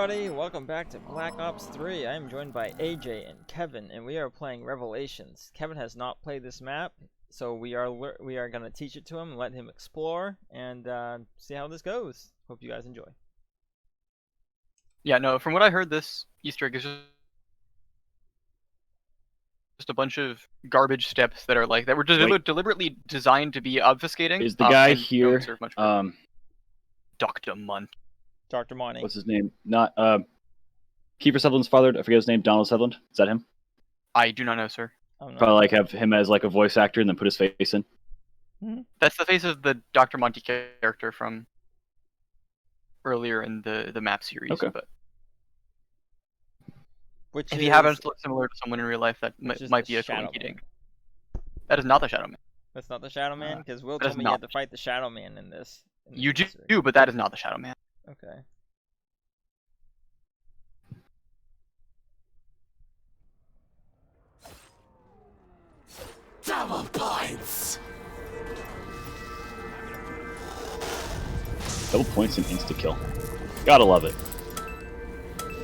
everybody, welcome back to Black Ops 3. I am joined by AJ and Kevin, and we are playing Revelations. Kevin has not played this map, so we are going to teach it to him, let him explore, and see how this goes. Hope you guys enjoy. Yeah, no, from what I heard, this Easter egg is just a bunch of garbage steps that are like that were deliberately designed to be obfuscating. Is the guy here? Dr. Munt. Dr. Monty. What's his name? Not Kiefer Sutherland's father. I forget his name. Donald Sutherland. Is that him? I do not know, sir. Probably like have him as like a voice actor and then put his face in. That's the face of the Dr. Monty character from earlier in the map series. Okay. But Which if you happen to look similar to someone in real life, that might be a coincidence. That is not the Shadow Man. That's not the Shadow Man? Because Will told me you had to fight the Shadow Man in this. You do, but that is not the Shadow Man. Okay. Double points! Double points and insta-kill. Gotta love it.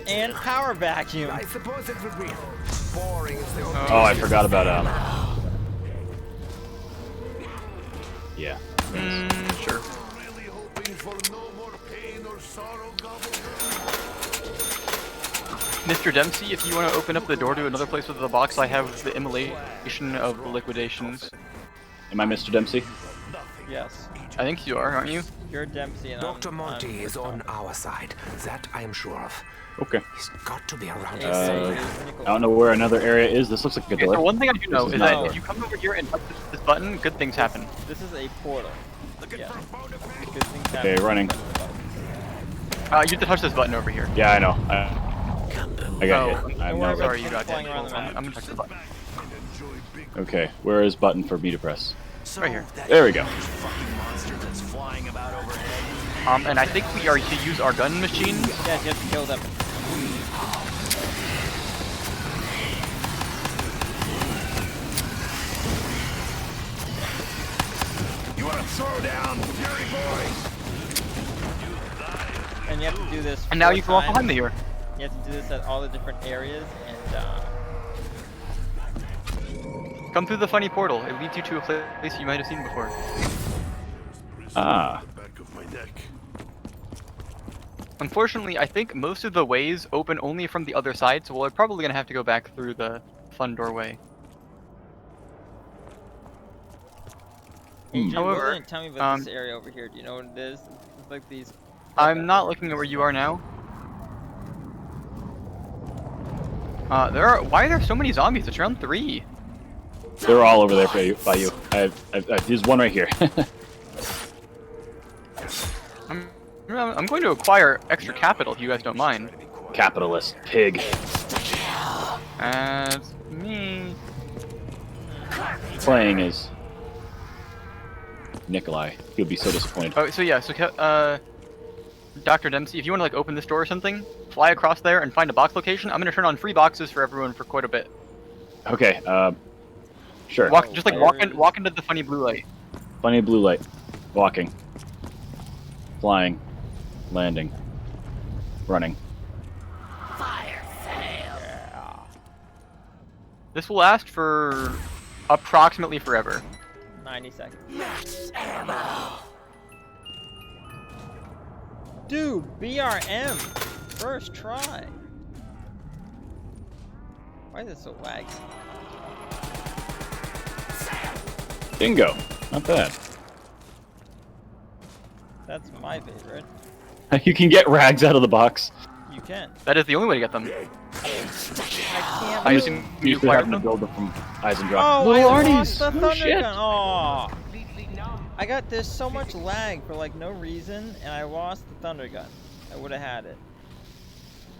And power vacuum! I suppose it would be boring if they were... Oh, I forgot about yeah. Sure. Really hoping for no more pain or sorrow, Mr. Dempsey, if you want to open up the door to another place with the box, I have the immolation of the liquidations. Am I Mr. Dempsey? Yes. I think you are, aren't you? You're Dempsey and Dr. Monty is on our side. That I am sure of. Okay. He's got to be around here here. I don't know where another area is. This looks like a door. So one thing I do know is that door. if you come over here and touch this button, good things happen. This is a portal. Yeah. Good things Okay, happen. running. You have to touch this button over here. Yeah, I know. I got hit. Don't worry about Sorry, you got flying hit. around the map. I'm gonna touch the button. Okay, where is button for me to press? Right here. There we go. And I think we are to use our gun machines. Yeah, you have to kill them. You want to throw down, Fury Boy? And you have to do this. And now 4 you can walk times. behind me here. You have to do this at all the different areas, and Come through the funny portal. It leads you to a place you might have seen before. Ah. Back of my neck. Unfortunately, I think most of the ways open only from the other side, so we're probably gonna have to go back through the fun doorway. AJ, However, Will didn't tell me about this area over here. Do you know what it is? It's like these. I'm not looking at where you are now. Why are there so many zombies? It's round 3. They're all over there by you. There's one right here. I'm going to acquire extra capital if you guys don't mind. Capitalist pig. That's me. Playing is Nikolai. He'll be so disappointed. Oh, so yeah, so Dr. Dempsey, if you want to like open this door or something, fly across there and find a box location. I'm gonna turn on free boxes for everyone for quite a bit. Okay. Sure. Walk into the funny blue light. Funny blue light. Walking. Flying. Landing. Running. Fire sale. Yeah. This will last for approximately forever. 90 seconds. Max ammo. Dude, BRM! First try! Why is it so laggy? Bingo. Not bad. That's my favorite. You can get rags out of the box. You can. That is the only way to get them. I I can't. assume You you could have acquired them them. build them from Eisendrach. Oh, Little I Arnie's. lost the Oh, thunder shit. gun. Oh, there's so much lag for like no reason, and I lost the thunder gun. I would have had it.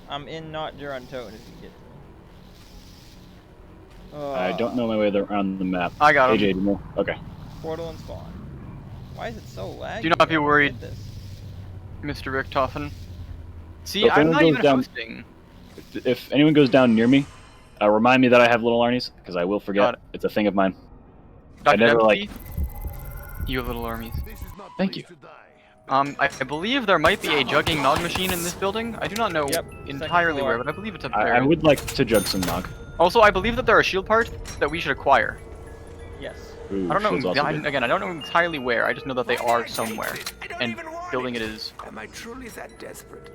I'm in not Durantoad if you get to me. I don't know my way around the map. I got him. AJ, do you know? Okay. Portal and spawn. Why is it so laggy? Do not be I don't worried. get this. Mr. Richtofen. See, So if I'm anyone not goes even down- hosting. If anyone goes down near me, remind me that I have little Arnie's, because I will Got forget. it. It's a thing of mine. Dr. never, Dempsey, you have little armies. This is not the Thank place you. to die. I believe there might be a jugging nog machine in this building. I do not know Yep, entirely floor. where, but I believe it's up I there. would like to jug some nog. Also, I believe that there are shield parts that we should acquire. Yes. Ooh, I don't shield's know. also good. Again, I don't know entirely where. I just know that they Why did I are take somewhere, it? I don't and even want building it is. Am I truly that desperate?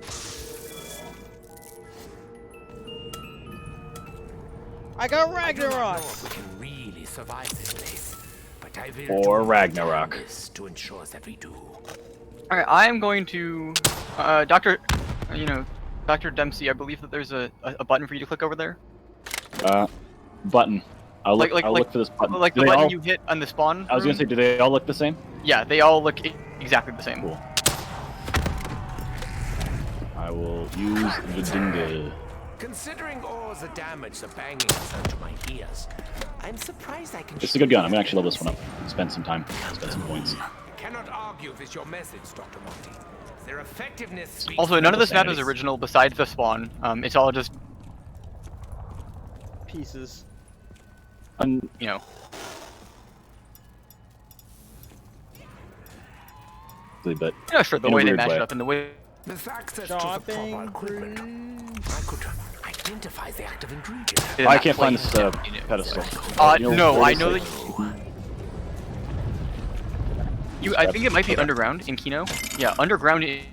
I got I do not know Ragnarok! if we can really survive this place, but I will Or do my Ragnarok. damnedest to ensure that we do. All right, I am going to, Doctor, Doctor Dempsey. I believe that there's a button for you to click over there. Button. I'll look. Like- I'll look for this button. Like Do the they button all- you hit on the spawn. I was gonna room? say, do they all look the same? Yeah, they all look exactly the same. Cool. I will use the dingle. Considering all the damage the banging has done to my ears, I'm surprised I can. This is a good gun. I'm gonna actually level this one up. Spend some time. Spend some points. I cannot argue with your methods, Dr. Monty. Their effectiveness speaks. Also, none of this map is Sanity. original besides the spawn. It's all just, Pieces. you know. But Sure, the in a way they weird match way. it up and the way. The fact that to the Shopping. proper equipment, I could identify the active ingredient. I can't find this You know. pedestal. No, where I is know it? that. I think it might be underground in Kino. Yeah, underground in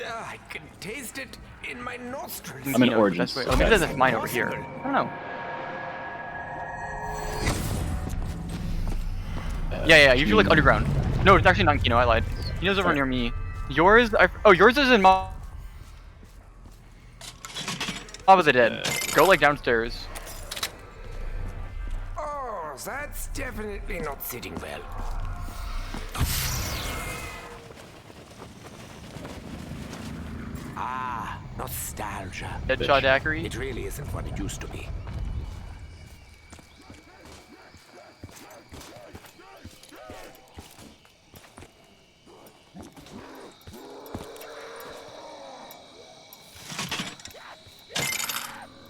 I can taste it in my nostrils. I'm in Kino. Origins. That's right. Oh, maybe that's mine over here. I don't know. Yeah, usually like underground. No, it's actually not in Kino, I lied. Kino's over near me. Yours, yours is in Mob of the Dead. Go like downstairs. Oh, that's definitely not sitting well. Ah, nostalgia. Deadshot Daiquiri. It really isn't what it used to be.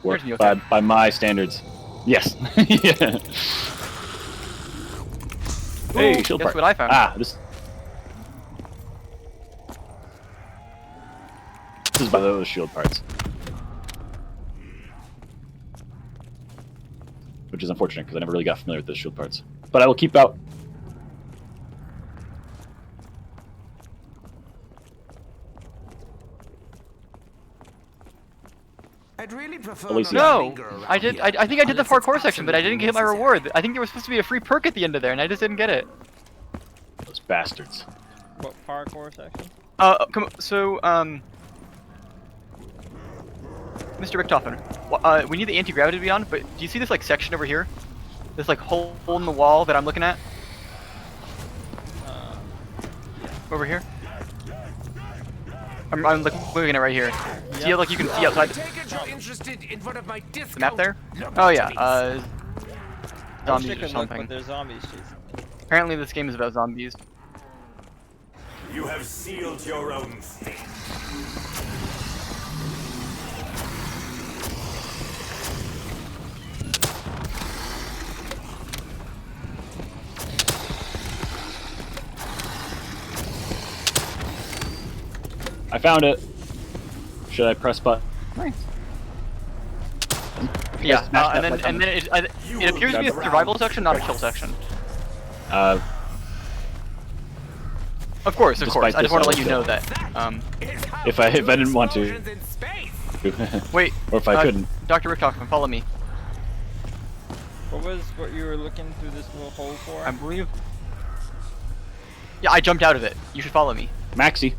Work Here's the by my standards. Yes. Yeah. Hey, shield guess part. what I found? Ah, this is by those shield parts. Which is unfortunate because I never really got familiar with those shield parts. But I will keep out. I'd really prefer At least not to No, linger around I did. here, I think I did the unless it's parkour section, but I didn't get my absolutely reward. I think there was supposed to be a free perk at the end of there, and I just didn't get it. Those bastards. What parkour section? Come on, so, Mr. Richtofen, we need the anti-gravity to be on, but do you see this, like, section over here? This, like, hole in the wall that I'm looking at? Over here? I'm looking at it right here. See how, like, you can see outside I take it you're interested in one of my disco the map there? look Oh, yeah, at me. I wish I zombies or could look, something. but there's zombies, jeez. Apparently this game is about zombies. You have sealed your own fate. I found it. Should I press button? Nice. Yeah, smash that and like then it appears to be a survival section, not a kill section. Uh, Of course. Despite I just this, want to I let you would know say. that. It's how if I didn't want to. explosions in space. Wait. Or if I couldn't. Dr. Richtofen, follow me. What you were looking through this little hole for? I believe. Yeah, I jumped out of it. You should follow me. Maxi.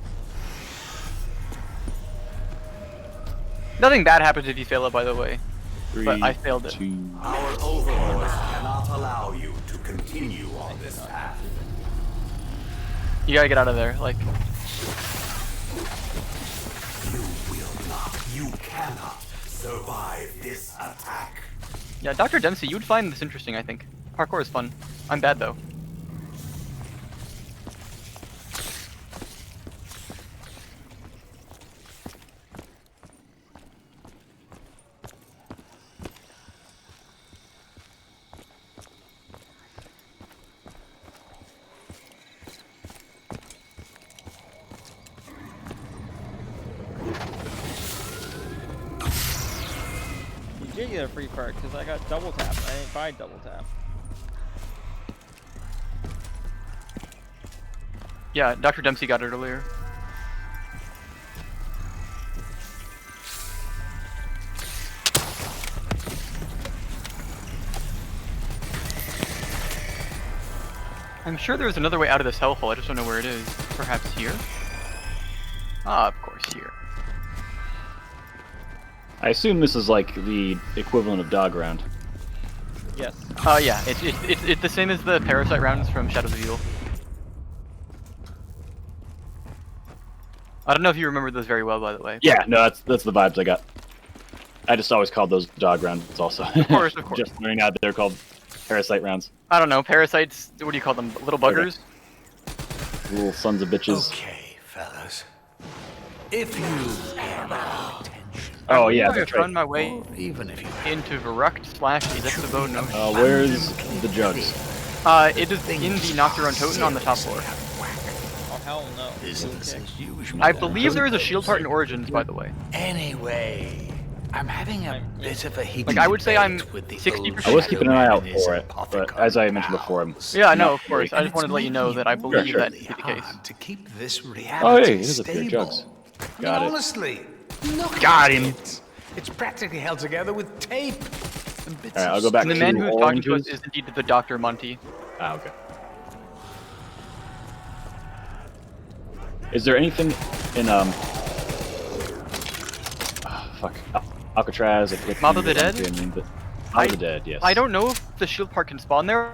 Nothing bad happens if you fail it, by the way. 3, But I failed it. 2. Our overlords cannot allow you to continue on this path. You gotta get out of there. Like, You will not, you cannot survive this attack. yeah, Dr. Dempsey, you would find this interesting, I think. Parkour is fun. I'm bad, though. did get a free perk because I got double tap. I didn't buy double tap. Yeah, Dr. Dempsey got it earlier. I'm sure there's another way out of this hellhole, I just don't know where it is. Perhaps here? Ah, of course, here. I assume this is like the equivalent of dog round. Yes. Yeah, it's the same as the parasite rounds from Shadows of Evil. I don't know if you remember those very well, by the way. Yeah, no, that's the vibes I got. I just always called those dog rounds also. Of course, of course. Just learning out that they're called parasite rounds. I don't know, parasites, what do you call them? Little buggers? Okay. Little sons of bitches. Okay, fellas. If you pay my attention, Oh yeah, I've that's run right. my way or even if you into Verrucht/Edexabo no. Where's the jugs? It is in the Nocturne Totem on the top floor. Oh hell no. business Okay. as usual. I believe there is a shield part in Origins, by the way. Anyway, I'm having a bit of a heated Like, I would say I'm debate with the 60% I was keeping an eye out old man for and it, his but as I mentioned before, I'm Yeah, I know, not of course. I very- just wanted to let you know that I believe Sure. that to be the case. To keep this Oh reality hey, here's a pair of stable. jugs. I mean, Got it. honestly, look Got at him. it. It's practically held together with tape. And bits Alright, of I'll go back And the to man who is talking to us oranges. is indeed the Dr. Monty. Ah, okay. Is there anything in fuck, Alcatraz? I forget Mob of name the of Dead? game, but Mob of the Dead, yes. I don't know if the shield part can spawn there,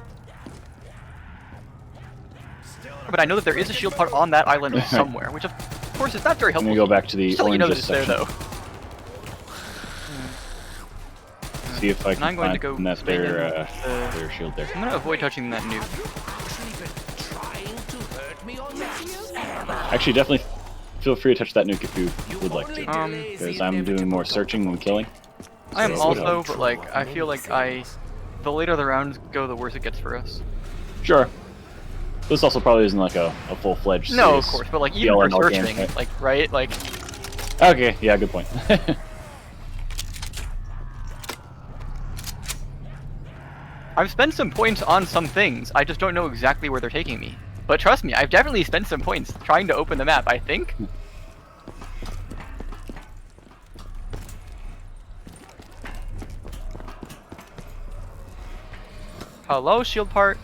but I know that there is a shield part on that island somewhere, which of course is not very I'm helpful. gonna go back to the Just to let you know that oranges it's there, section. though. See if I And can I'm going to find go that spam their shield there. I'm gonna avoid touching that nuke. Actually been trying to hurt me all these years? Actually, definitely feel free to touch that nuke if you You would like only to. delay Because the I'm doing inevitable more searching than killing. I am So, also, but like, I feel like the later the rounds go, the worse it gets for us. Sure. This also probably isn't like a full-fledged No, of serious course, but like, even for BLNL game, searching, right? like, right? Like, Okay, yeah, good point. I've spent some points on some things, I just don't know exactly where they're taking me. But trust me, I've definitely spent some points trying to open the map, I think. Hello, shield part.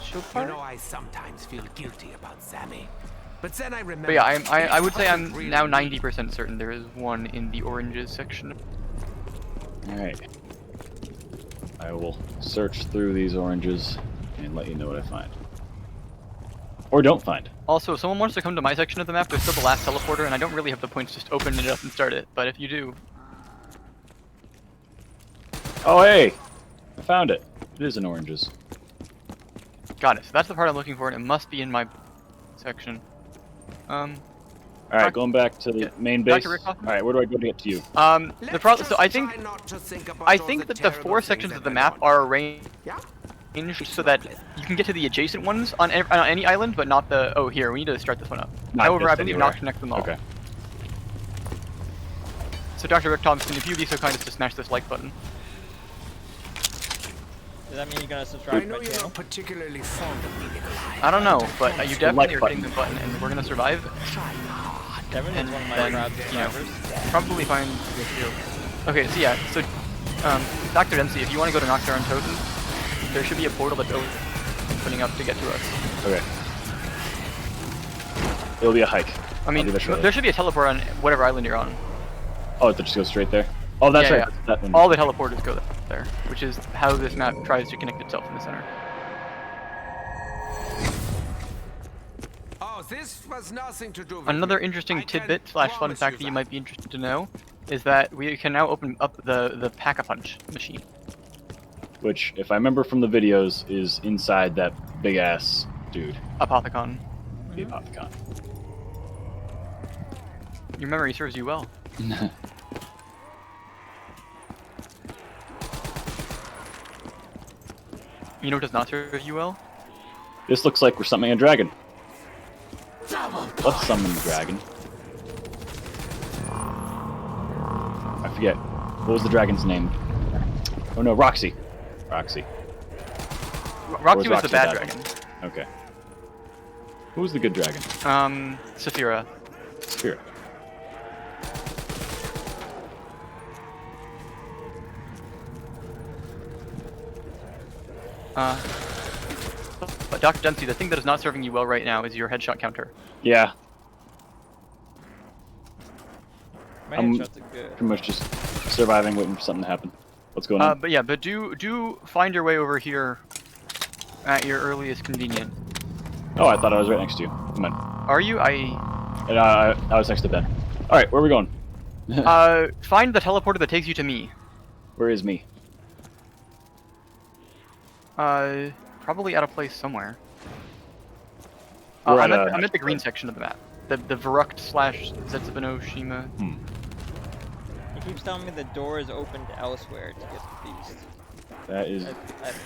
Shield You part? know, I sometimes feel guilty about Sammy. But then I remember. But yeah, I would say I'm wasn't really now me. 90% certain there is one in the oranges section. Alright. I will search through these oranges and let you know what I find. Or don't find. Also, if someone wants to come to my section of the map, there's still the last teleporter, and I don't really have the points to just open it up and start it. But if you do, Oh, hey! I found it. It is in oranges. got it. So that's the part I'm looking for, and it must be in my section. Alright, going back to the Yeah. main base. Dr. Rickhoff? Alright, where do I go to get to you? The Let's problem. So just I think try not to think about I all think the that the terrible 4 things sections that of the I map want. are arranged Yeah? so that you can get to the adjacent ones on any island, but not the. Oh, here we need to start this one up. Not However, just I believe anywhere. Nox connects them all. Okay. So Dr. Rick Thompson, if you'd be so kind as to smash this like button. Does that mean you're gonna I subscribe to know my you're channel? not particularly fond of me, Nikolai. I don't know, but you the definitely like are hitting button. the button, and we're gonna survive. Try hard. Kevin is one of my Then, proud you know, subscribers. probably find this field. Okay, so yeah, so Dr. Dempsey, if you want to go to Nocturne Totem, there should be a portal that's opening up to get to us. Okay. It'll be a hike. I mean, I'll do that shortly. there should be a teleport on whatever island you're on. Oh, it just goes straight there? Oh, that's Yeah, right. yeah. That one. All the teleporters go there, which is how this map tries to connect itself in the center. Oh, this was nothing to do with Another you. interesting I can tidbit / fun promise fact you that you might be interested to know is that we can now open up the Pack-a-Punch machine. Which, if I remember from the videos, is inside that big-ass dude. Apothecon. The Apothecon. Your memory serves you well. You know what does not serve you well? This looks like we're summoning a dragon. Let's summon the dragon. I forget. What was the dragon's name? Oh no, Roxy. Roxy. Roxy was Roxy the bad bad? dragon. Okay. Who was the good dragon? Saphira. Spirit. But Dr. Dempsey, the thing that is not serving you well right now is your headshot counter. Yeah, My I'm- headshots are good. pretty much just surviving, waiting for something to happen. What's going on? But yeah, but do find your way over here at your earliest convenience. Oh, I thought I was right next to you. Come on. Are you? I was next to Ben. All right, where are we going? Find the teleporter that takes you to me. Where is me? Probably at a place somewhere. We're I'm at at the green section of the map. The Verrucht / Zetsubino Shima. He keeps telling me the door is opened elsewhere to get the beast. That is I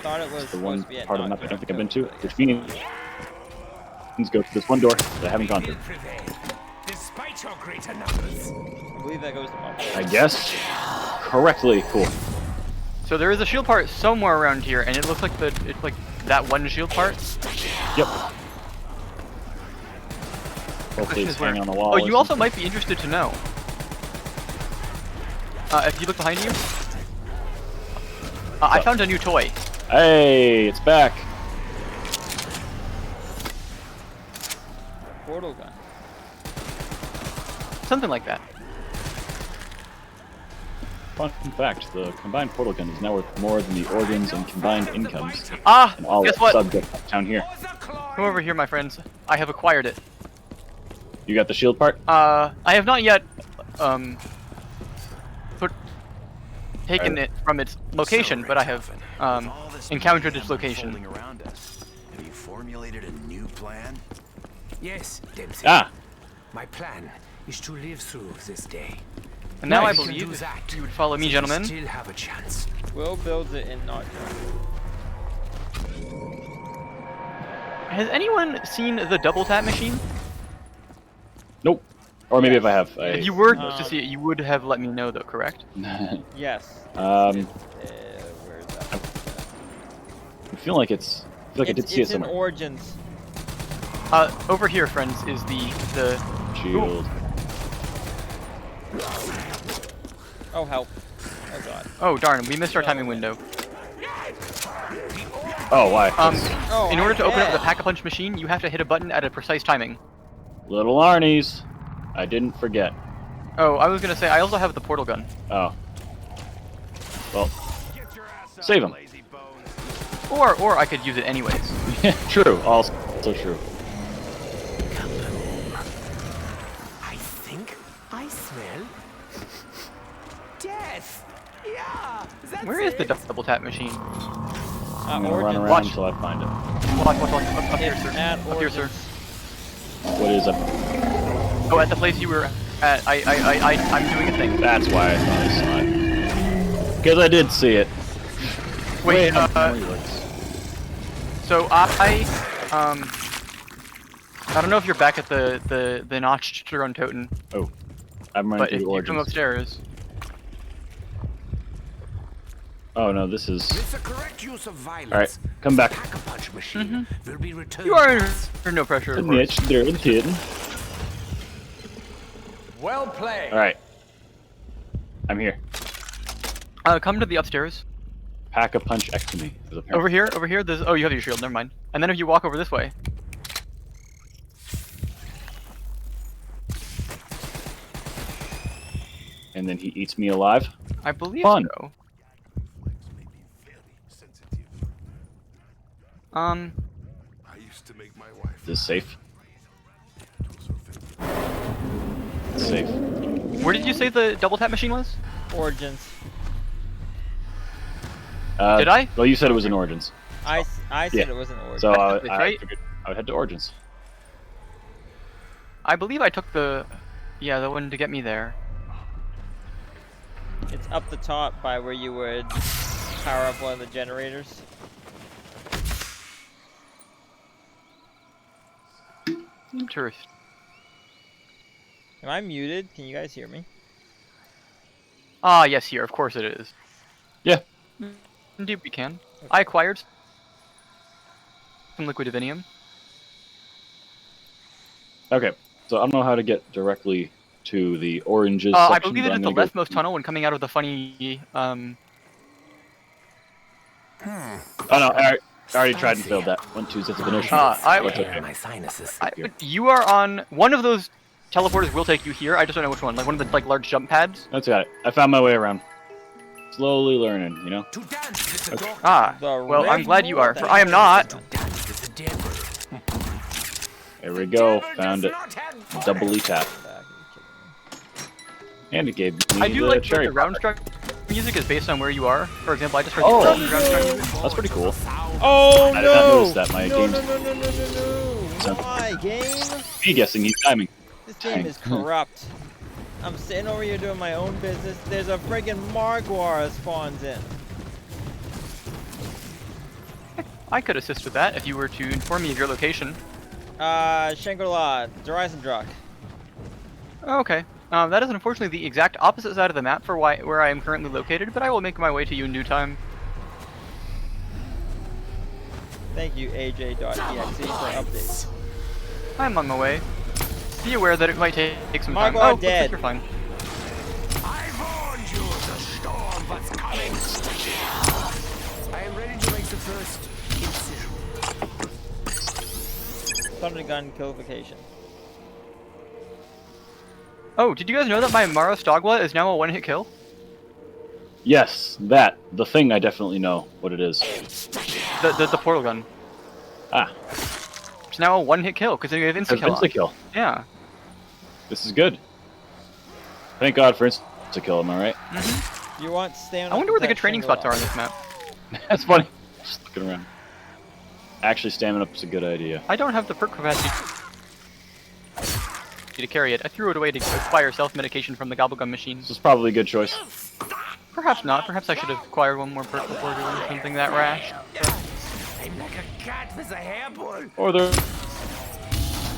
thought it was the one supposed to be at part of the map I Knockdown don't think I've been to, Coast, but I which guess means go to this one door that I haven't gone will through. prevail, despite your greater numbers. I believe that goes to Mumble. I guess. Correctly. Cool. So there is a shield part somewhere around here, and it looks like it's like that one shield part. Yep. Hopefully Question it's is where. hanging on the wall. Oh, or you also something. might be interested to know. If you look behind you, I found a new toy. Hey, it's back. Portal gun. Something like that. Fun fact: the combined portal gun is now worth more than the organs and combined incomes Ah, and all guess of what? subject down here. Come over here, my friends. I have acquired it. You got the shield part? I have not yet, taken it from its location, but I have, encountered its location. Around us. Have you formulated a new plan? Yes, Dempsey. Ah, My plan is to live through this day. And now I Nice. believe Do that. you would follow me, We gentlemen. still have a chance. Will builds it in Knockdown. Has anyone seen the double tap machine? nope. Or maybe if I have, If you were to Um, see it, you would have let me know, though, correct? Yes. Um, Where is that? I feel like I did see it It's in somewhere. Origins. Over here, friends, is the Shield. Oh, help. Oh, God. Oh darn, we missed our timing window. Oh, why? Oh, In order to open up the yeah. Pack-a-Punch machine, you have to hit a button at a precise timing. Little Arnie's. I didn't forget. Oh, I was gonna say I also have the portal gun. Oh. Well, save him. Or I could use it anyways. True. Also true. I think I smell death. Yeah, that's Where is the it. double tap machine? I'm gonna run Origins. around Watch. until I find it. Watch, up here, It's sir. at Up here, sir. Origins. What is up? Oh, at the place you were at. I'm doing a thing. That's why I thought I saw it. Because I did see it. Wait, Helix. so I don't know if you're back at the notched drone totem, Oh, I'm running but through if the you origins. come upstairs, Oh no, this is. With the correct use of violence, All right, come back. the Pack-a-Punch machine will be returned. you are to us. under no pressure. The Of course. niche, there and hidden. Well played. All right, I'm here. Come to the upstairs. Pack-a-punch ectomy. Over here. There's. Oh, you have your shield. Never mind. And then if you walk over this way, And then he eats me alive. I believe Fun. so. I used to make my wife. Is this safe? It's safe. Where did you say the double tap machine was? Origins. Did I? Well, you said it was in Origins. I said Yeah. it was an Origins. So That's I right. figured I would head to Origins. I believe I took the one to get me there. It's up the top by where you would power up one of the generators. Interesting. Am I muted? Can you guys hear me? Ah, yes, here. Of course it is. Yeah. Indeed, we can. I acquired some liquid divinium. Okay, so I don't know how to get directly to the oranges I section. believe it but is I'm the gonna go- leftmost tunnel when coming out of the funny. Oh no, I already tried and failed that. 1, 2 sets of initial. That's okay. My sinuses. You are on one of those teleporters. Will take you here. I just don't know which one. Like one of the large jump pads. That's got it. I found my way around. Slowly learning, you know? To dance with the dog. Ah, The well, I'm red glad you bull? are, for That's I am not. To dance with the devil. There we go. Devil Found does it. not have fun. Doubly tap. And it gave me I do the like that cherry the round product. struck music is based on where you are. For example, I just heard Oh. the round struck music. That's pretty cool. Oh I no! did not notice that. My no, game's no, no, no, no, no, no! Sounds- Why, game? me guessing he's timing. This game Dang. is corrupt. I'm sitting over here doing my own business. There's a friggin' Marguara spawns in. I could assist with that if you were to inform me of your location. Shangri-La, Drak. Okay. That is unfortunately the exact opposite side of the map for where I am currently located, but I will make my way to you in due time. Thank you, AJ.exe, for updates. I'm on my way. Be aware that it might take some time. Margot Oh, looks dead. like you're fine. I warned you, the storm was coming. I am ready to make the first incision. Thunder gun killification. Oh, did you guys know that my Mara Stogwa is now a one-hit kill? Yes, that. The thing I definitely know what it is. The portal gun. Ah, It's now a one-hit kill because you have it's insta-kill on. insta-kill. Yeah. This is good. Thank God for insta-kill, am I right? You want stamina? I wonder where the good protect training spots are on this map. That's funny. Just looking around. Actually, stamina up's a good idea. I don't have the perk capacity to carry it. I threw it away to acquire self-medication from the Gobblegum machine. This is probably a good choice. Perhaps not. Perhaps I should have acquired one more perk before doing something that rash. I'm like a cat with a hairball. Or there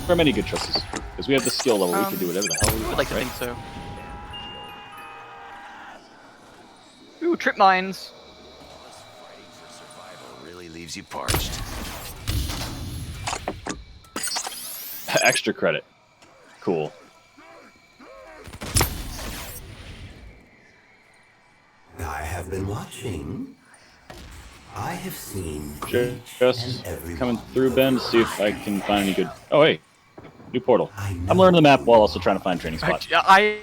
are many good choices. Because we have the skill level, we can do whatever the hell we I want, would like to right? think so. Ooh, trip mines. Fighting for survival really leaves you parched. Extra credit. Cool. I have been watching. I have seen Just each and every coming one through of Ben your to see if I can find any good... hiding. Oh, hey. New portal. I'm learning the map while also trying to find training spots. I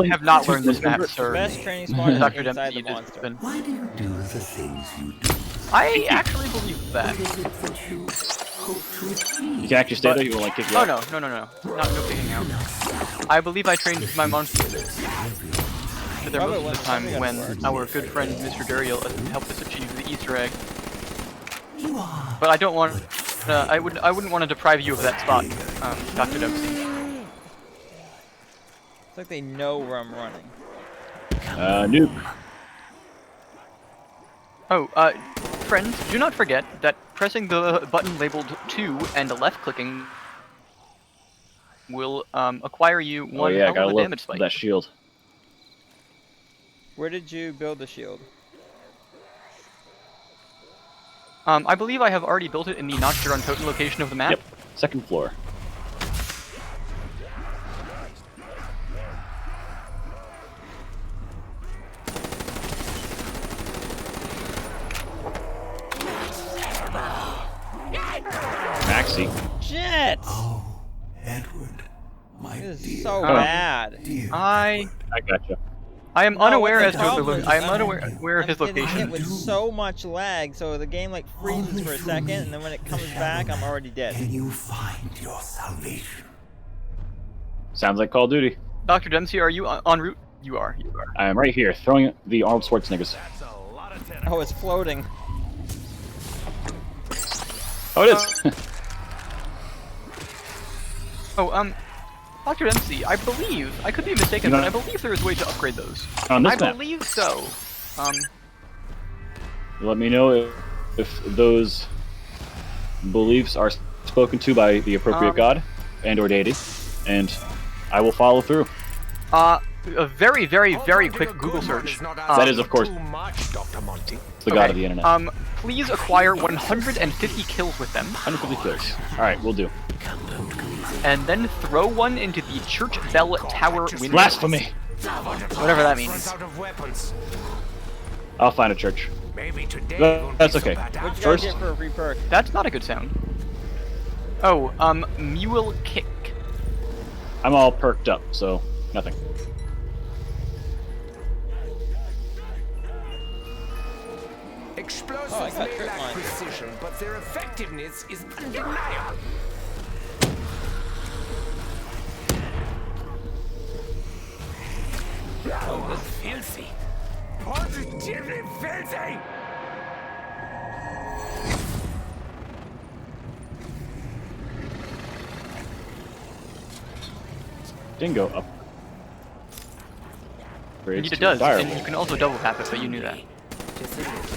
have not learned this map, sir. Best training spot is Dr. inside Dempsey the has monster. been... Why do you do the things you do? I actually believe that. What is it that you hope to achieve? You can actually stay there, you won't like kick you Oh out. no. No kicking out. I believe I trained my monster for there most of the time when our good friend Mr. Duriel helped us achieve the Easter egg. You are. But I don't want. I wouldn't want to deprive you of that spot, Dr. Dempsey. It's like they know where I'm running. Nuke. Oh, friends, do not forget that pressing the button labeled 2 and left-clicking will acquire you Oh one yeah, hell gotta of a love damage spike. that shield. Where did you build the shield? I believe I have already built it in the Notch on Totem location of the map. Yep. Second floor. Maxi. Jet! Oh, Edward, my This dear. is so bad. dear. I gotcha. am No, unaware what as the to hell the was- I am unaware of his I'm getting hit location. with so much lag, so the game like freezes for a second, and then when it comes back, I'm already dead. Can you find your salvation? Sounds like Call of Duty. Dr. Dempsey, are you en route? You are. You are. I am right here, throwing the Arnold Schwarzeneggers. That's a lot of tentacles. Oh, it's floating. Oh, it is. Oh, Dr. Dempsey, I believe, I could be mistaken, You know- but I believe there is a way to upgrade those. On this I map. believe so. Let me know if those beliefs are spoken to by the appropriate god and or deity, and I will follow through. a very, very, very quick Google search. That is, of course, Too much, Dr. Monty. the god of the internet. Please acquire 150 kills with them, 150 kills. Alright, we'll do. and then throw one into the church bell tower window. Blasphemy! Whatever that means. Runs out of weapons. I'll find a church. Maybe today won't That's be so okay. bad. What you First- guys get for a free perk? That's not a good sound. Oh, mule kick. I'm all perked up, so nothing. Explosives Oh, I got may trip lack mine. precision, but their effectiveness is undeniable. Oh, this Filthy. Positively filthy! Dingo up. Indeed it does, and you can also double tap it, but you knew that.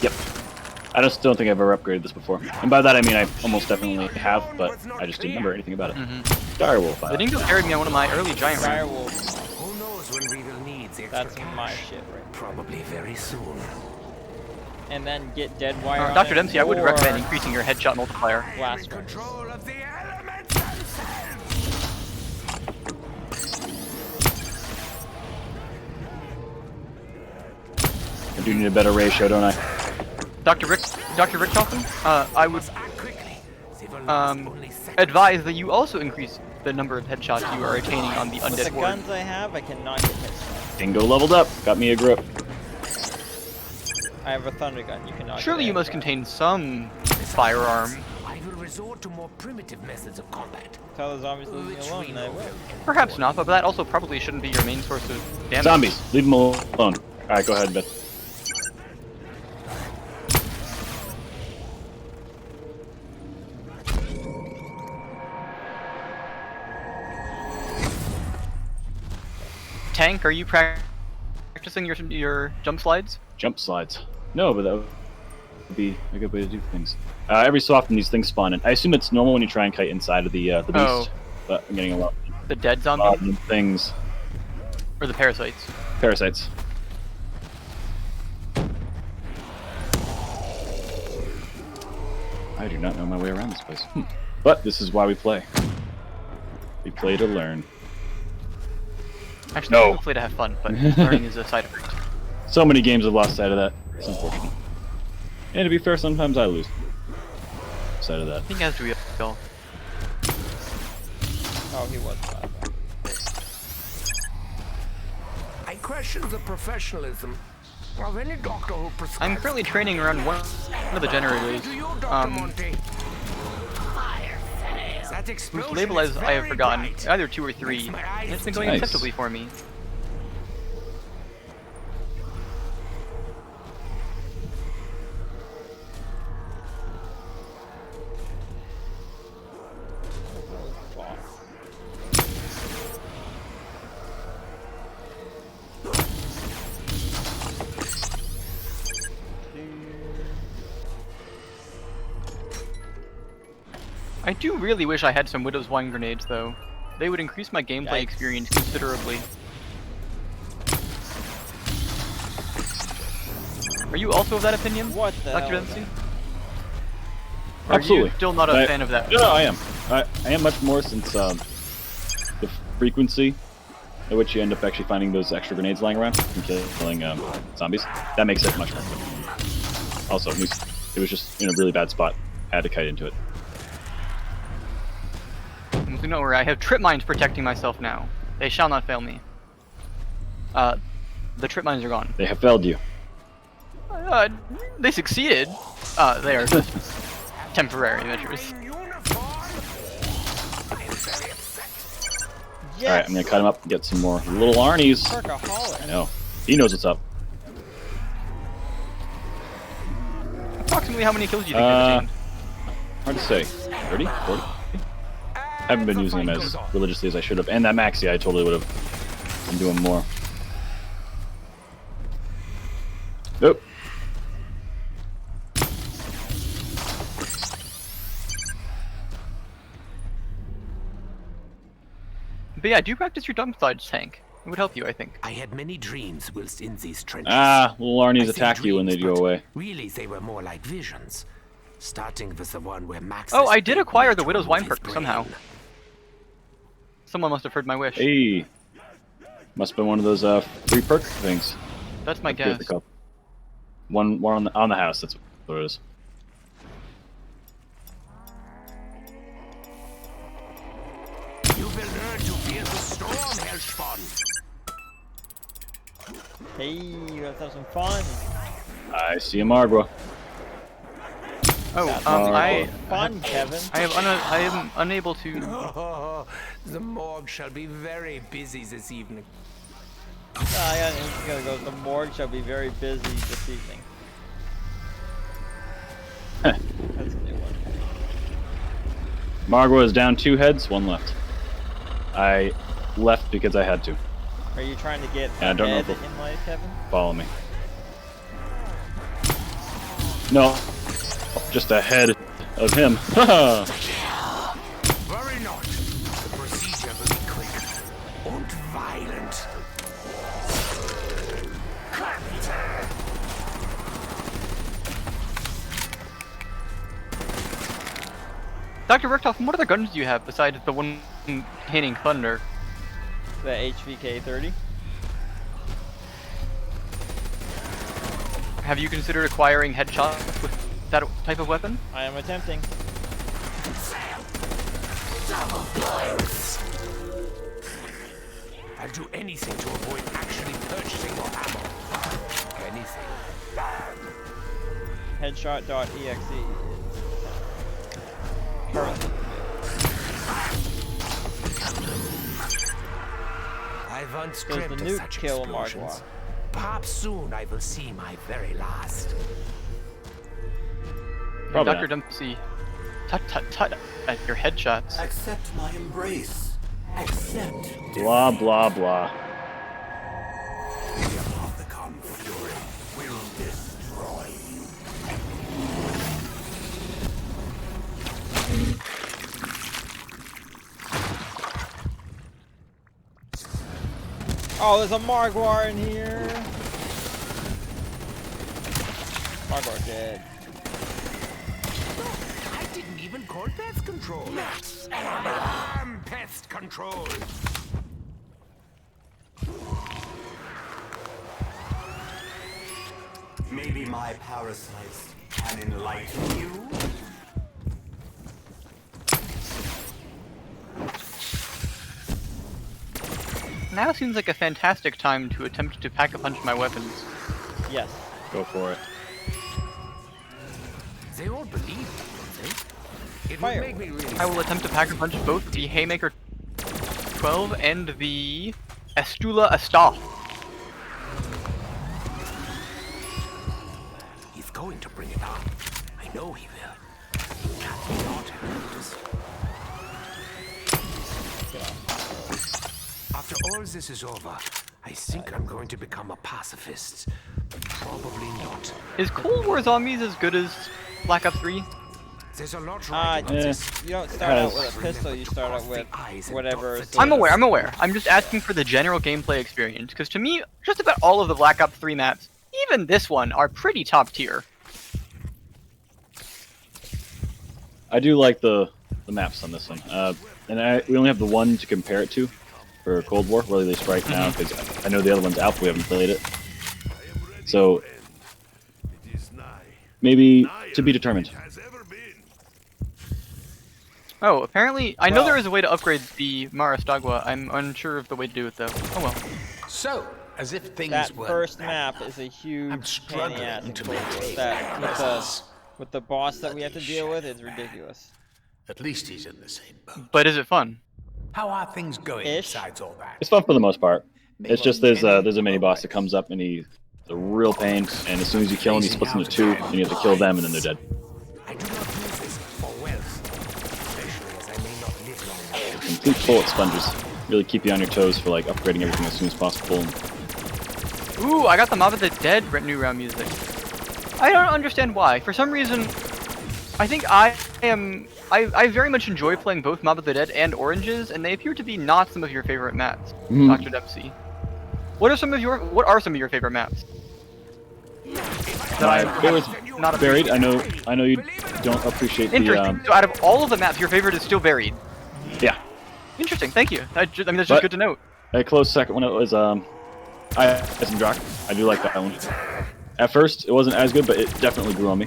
Yep. I just don't think I've ever upgraded this before. And by that I mean I almost definitely have, but I just didn't remember anything about it. Direwolf. The dingo carried me on one of my early giant rounds. Direwolf. Who knows when we will need the extra That's cash? my shit right Probably very soon. there. And then get dead wire on Dr. it, Dempsey, I would or recommend increasing your headshot multiplier. blast In ones. control of the elements themselves! I do need a better ratio, don't I? Dr. Richtofen, I would Act quickly. They will last only seconds. advise that you also increase the number of headshots you are attaining on the With the undead horde. guns I have, I cannot get headshots. Dingo leveled up. Got me a grip. I have a thunder gun. You cannot. Surely get you a must headshot. contain some firearm. I will resort to more primitive methods of combat. Tell the zombies to leave me Which alone, we and I know will. Perhaps not, but that also probably shouldn't be your main source of damage. Zombies. Leave them alone. Alright, go ahead, Beth. Tank, are you practicing your jump slides? Jump slides. No, but that would be a good way to do things. Every so often these things spawn in. I assume it's normal when you try and kite inside of the beast, Oh. but I'm getting a lot The dead of zombie? things. Or the parasites? Parasites. I do not know my way around this place. But this is why we play. We play to learn. Actually, No. we play to have fun, but learning is a side effect. So many games have lost sight of that. It's unfortunate. And to be fair, sometimes I lose sight of that. I think as we all. Oh, he was bad. I question the professionalism of any doctor who prescribes. I'm currently training around one of the generators. To you, Dr. Monty. That Whose explosion label is as I have very forgotten, bright. either 2 or 3, Makes my eyes and it's been going Nice. acceptably for me. I do really wish I had some Widow's Wine grenades, though. They would increase my gameplay Yikes. experience considerably. Are you also of that opinion, What the Dr. hell? Dempsey? Or are Absolutely. you still not a fan of that? No, I am. I am much more since the frequency at which you end up actually finding those extra grenades lying around and killing zombies. That makes it much more. Also, it was just in a really bad spot. I had to kite into it. So don't worry, I have trip mines protecting myself now. They shall not fail me. The trip mines are gone. They have failed you. They succeeded. They are just temporary measures. In uniform. I am very upset. Yes! Alright, I'm gonna cut him up and get some more little Arnies. Workaholic. I know. He knows what's up. Approximately how many kills do you think you've attained? Hard to say. 30? 40? I haven't been using them as religiously as I should have. And that Maxi, I totally would have been doing more. Nope. But yeah, do you practice your jump slides, Tank? It would help you, I think. I had many dreams whilst in these trenches. Little Arnie's I say attack you when they dreams, go but away. Really, they were more like visions. Starting with the one where Max. Oh, I did acquire the Widow's Wine perk somehow. Someone must have heard my wish. Hey. Must have been one of those free perk things. That's my Forget guess. the one on the house, that's what it is. You will learn to fear the storm, Hellspawn. Hey, let's have some fun. I see a Margwa. Oh, Fun, Kevin. I am unable to. Oh, the morgue shall be very busy this evening. He's gonna go. The morgue shall be very busy this evening. That's a new one. Margwa is down 2 heads, 1 left. I left because I had to. Are you trying to get Yeah, I don't know ahead if in life, Kevin? Follow me. No. Just ahead of him. Worry not. The procedure will be quick and violent. Dr. Richthofen, what other guns do you have besides the one containing thunder? The HVK 30. Have you considered acquiring headshots with that type of weapon? I am attempting. I'll do anything to avoid actually purchasing more ammo. Anything. Headshot.exe is currently. I once Does dreamt the of nuke such kill explosions. Margwa? Perhaps soon I will see my very last. Probably Dr. not. Dempsey, tut at your headshots. Accept my embrace. Accept Blah, blah, blah. the Apothicon fury will destroy you. Oh, there's a Margwa in here. Margwa dead. I didn't even call pest control. I'm pest control. Maybe my parasites can enlighten you? Now seems like a fantastic time to attempt to pack-a-punch my weapons. Yes. Go for it. They all believe me, don't they? It Fire. would make me really I will attempt to pack-a-punch both the Haymaker 12 and the Estula Astaf. He's going to bring it on. I know he will. He can't not have noticed. After all this is over, I think I'm going to become a pacifist. But probably not. Is Cold War Zombies as good as Black Ops 3? There's a lot riding on yeah. this. You don't start out Has- with a pistol, you start out with whatever. I'm aware. I'm just asking for the general gameplay experience, because to me, just about all of the Black Ops 3 maps, even this one, are pretty top tier. I do like the maps on this one. And we only have the one to compare it to for Cold War, or at least right now, because I know the other one's out, but we haven't played it. So, maybe to be determined. Oh, apparently, I know Well- there is a way to upgrade the Marastagua. I'm unsure of the way to do it, though. Oh well. So, as if things That were first map is a huge I'm pain in the struggling ass in to Cold War. maintain That balance. with the boss that we have to deal with, it's ridiculous. At least he's in the same boat. But is it fun? How are things going Ish. besides all that? It's fun for the most part. It's just there's a mini boss that comes up and he's a real pain, and as soon as you kill him, he splits into 2, and you have to kill them, and then they're dead. I do not use this for wealth, especially as I may not live long enough. Complete bullet sponges really keep you on your toes for like upgrading everything as soon as possible. Ooh, I got the Mob of the Dead new round music. I don't understand why. For some reason, I think I very much enjoy playing both Mob of the Dead and Oranges, and they appear to be not some of your favorite maps, Mhm. Dr. Dempsey. What are some of your favorite maps? My favorite's Not Buried. I know you don't appreciate the Interesting. So out of all of the maps, your favorite is still Buried. yeah. Interesting. Thank you. I mean, that's just But- good to note. A close second one was Eisendrache. I do like that one. At first, it wasn't as good, but it definitely grew on me.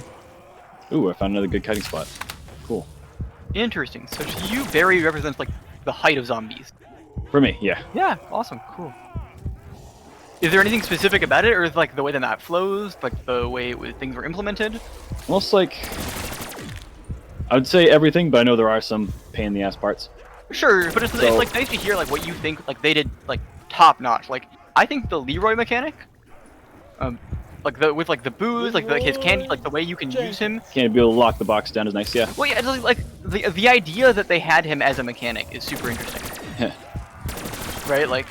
Ooh, I found another good kiting spot. Cool. Interesting. So to you, Buried represents like the height of zombies. For me, yeah. Yeah. Awesome. Cool. Is there anything specific about it, or is like the way the map flows, like the way things were implemented? Almost like I would say everything, but I know there are some pain in the ass parts. Sure, but it's like nice to hear like what you think like they did like top notch. Like I think the Leroy mechanic, like with like the booze, like his candy, like the way you can use him. Can't be able to lock the box down is nice, yeah. Well, yeah, it's like the idea that they had him as a mechanic is super interesting. Right, like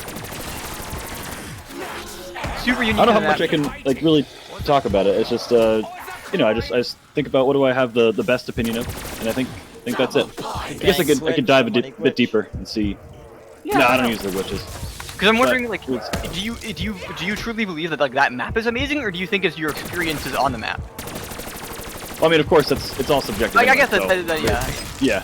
super unique. I don't know how much I can like really talk about it. It's just you know, I just think about what do I have the best opinion of, and I think that's it. I guess I could dive a bit deeper and see. Yeah, no, I don't use the glitches. Because I'm wondering, like, it's- do you truly believe that like that map is amazing, or do you think it's your experiences on the map? Well, I mean, of course, it's all subjective. Like, I anyway, guess so- that yeah. Yeah.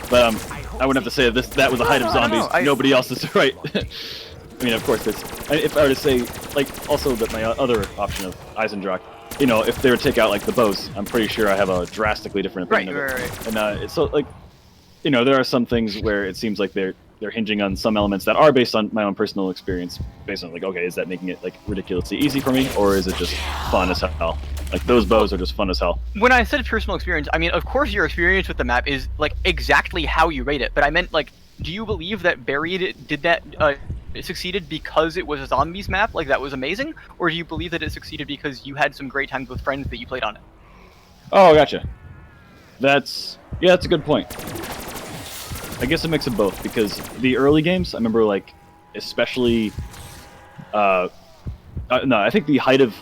But I wouldn't have to say that was the height of No, I don't zombies. know, Nobody else is right. I mean, of course, if I were to say, like, also that my other option of Eisendrache, you know, if they were to take out like the bows, I'm pretty sure I have a drastically different opinion of it. Right. And it's so like, you know, there are some things where it seems like they're hinging on some elements that are based on my own personal experience, based on like, okay, is that making it like ridiculously easy for me, or is it just fun as hell? Like those bows are just fun as hell. When I said personal experience, I mean, of course, your experience with the map is like exactly how you rate it. But I meant like, do you believe that Buried did that? It succeeded because it was a zombies map, like that was amazing, or do you believe that it succeeded because you had some great times with friends that you played on it? Oh, gotcha. That's a good point. I guess a mix of both, because the early games, I remember like, especially, no, I think the height of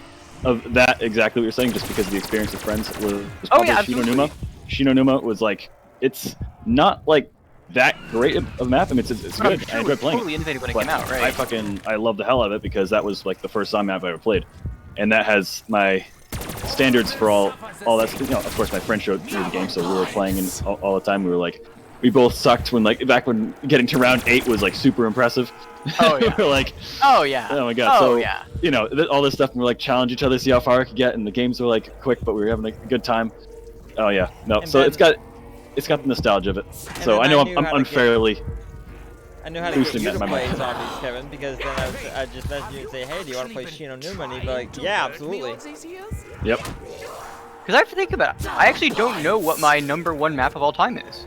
that exactly what you're saying, just because of the experience with friends was probably absolutely. Shinonuma was like, it's not like that great of a map. I mean, it's good. I enjoyed playing totally it. innovative when it But came out, right? I love the hell out of it because that was like the first zombie map I ever played, and that has my standards for all that. You know, of course, my friend showed me the game, so we were playing and all the time. We were like, we both sucked back when getting to round 8 was like super impressive. Oh yeah. We were like, Oh yeah. oh my god. Oh so yeah. you know, all this stuff, and we're like challenge each other, see how far I could get, and the games were like quick, but we were having a good time. Oh yeah, no. And So then- it's got the nostalgia of it. So then I know I knew I'm how to unfairly. I knew how to get boosting you that to in my play mind. zombies, Kevin, because then I'd just message you and say, hey, do you want to play Shinonuma? And you'd be like, yeah, absolutely. Yep. Because I have to think about it. I actually don't know what my #1 map of all time is.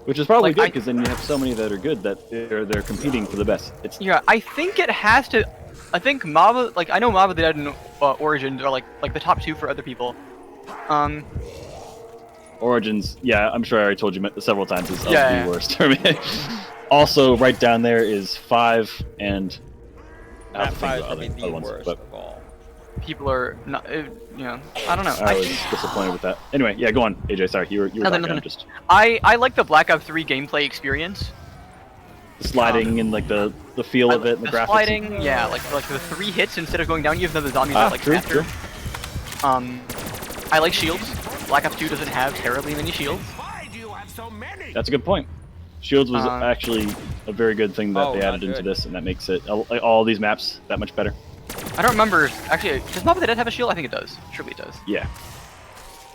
Which is probably Like, good, because then you have so many that are good that they're competing for the best. It's Yeah, I think it has to. I think Mava, like I know Mava the Dead and Origins are like the top 2 for other people. Origins. Yeah, I'm sure I already told you several times. It's Yeah, the worst for me. Also, right down there is 5 and. I Map have to 5 think is of probably other the ones, worst but of all. People are not, you know, I don't know. I was disappointed with that. Anyway, yeah, go on, AJ. Sorry, you were Nothing, talking. nothing. Just I like the Black Ops 3 gameplay experience. sliding and like the feel of it, and the graphics. Sliding, yeah, like the 3 hits instead of going down, you have the zombies that like true, faster. true. I like shields. Black Ops 2 doesn't have terribly many shields. Why do you have so many? That's a good point. Shields was actually a very good thing that they added into good. this, and that makes it all these maps that much better. I don't remember. Actually, does Mob of the Dead have a shield? I think it does. Surely it does. Yeah.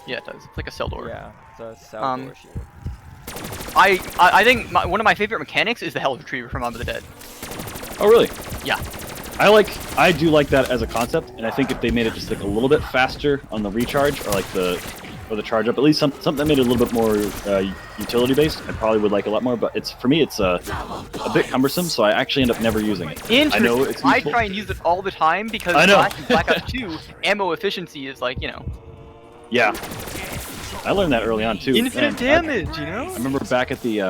Yeah, it does. It's like a cell door. Yeah, so it's Salvador shield. I think one of my favorite mechanics is the Health Retriever from Mob of the Dead. Oh, really? Yeah. I do like that as a concept, and I think if they made it just like a little bit faster on the recharge or like the charge up, at least something that made it a little bit more utility based, I probably would like a lot more. But for me it's a bit cumbersome, so I actually end up never using it. Interesting. I know it's I useful. try and use it all the time because I know. Black Ops 2 ammo efficiency is like, you know, Yeah. I learned that early on too. infinite Man, damage, you know? I remember back at the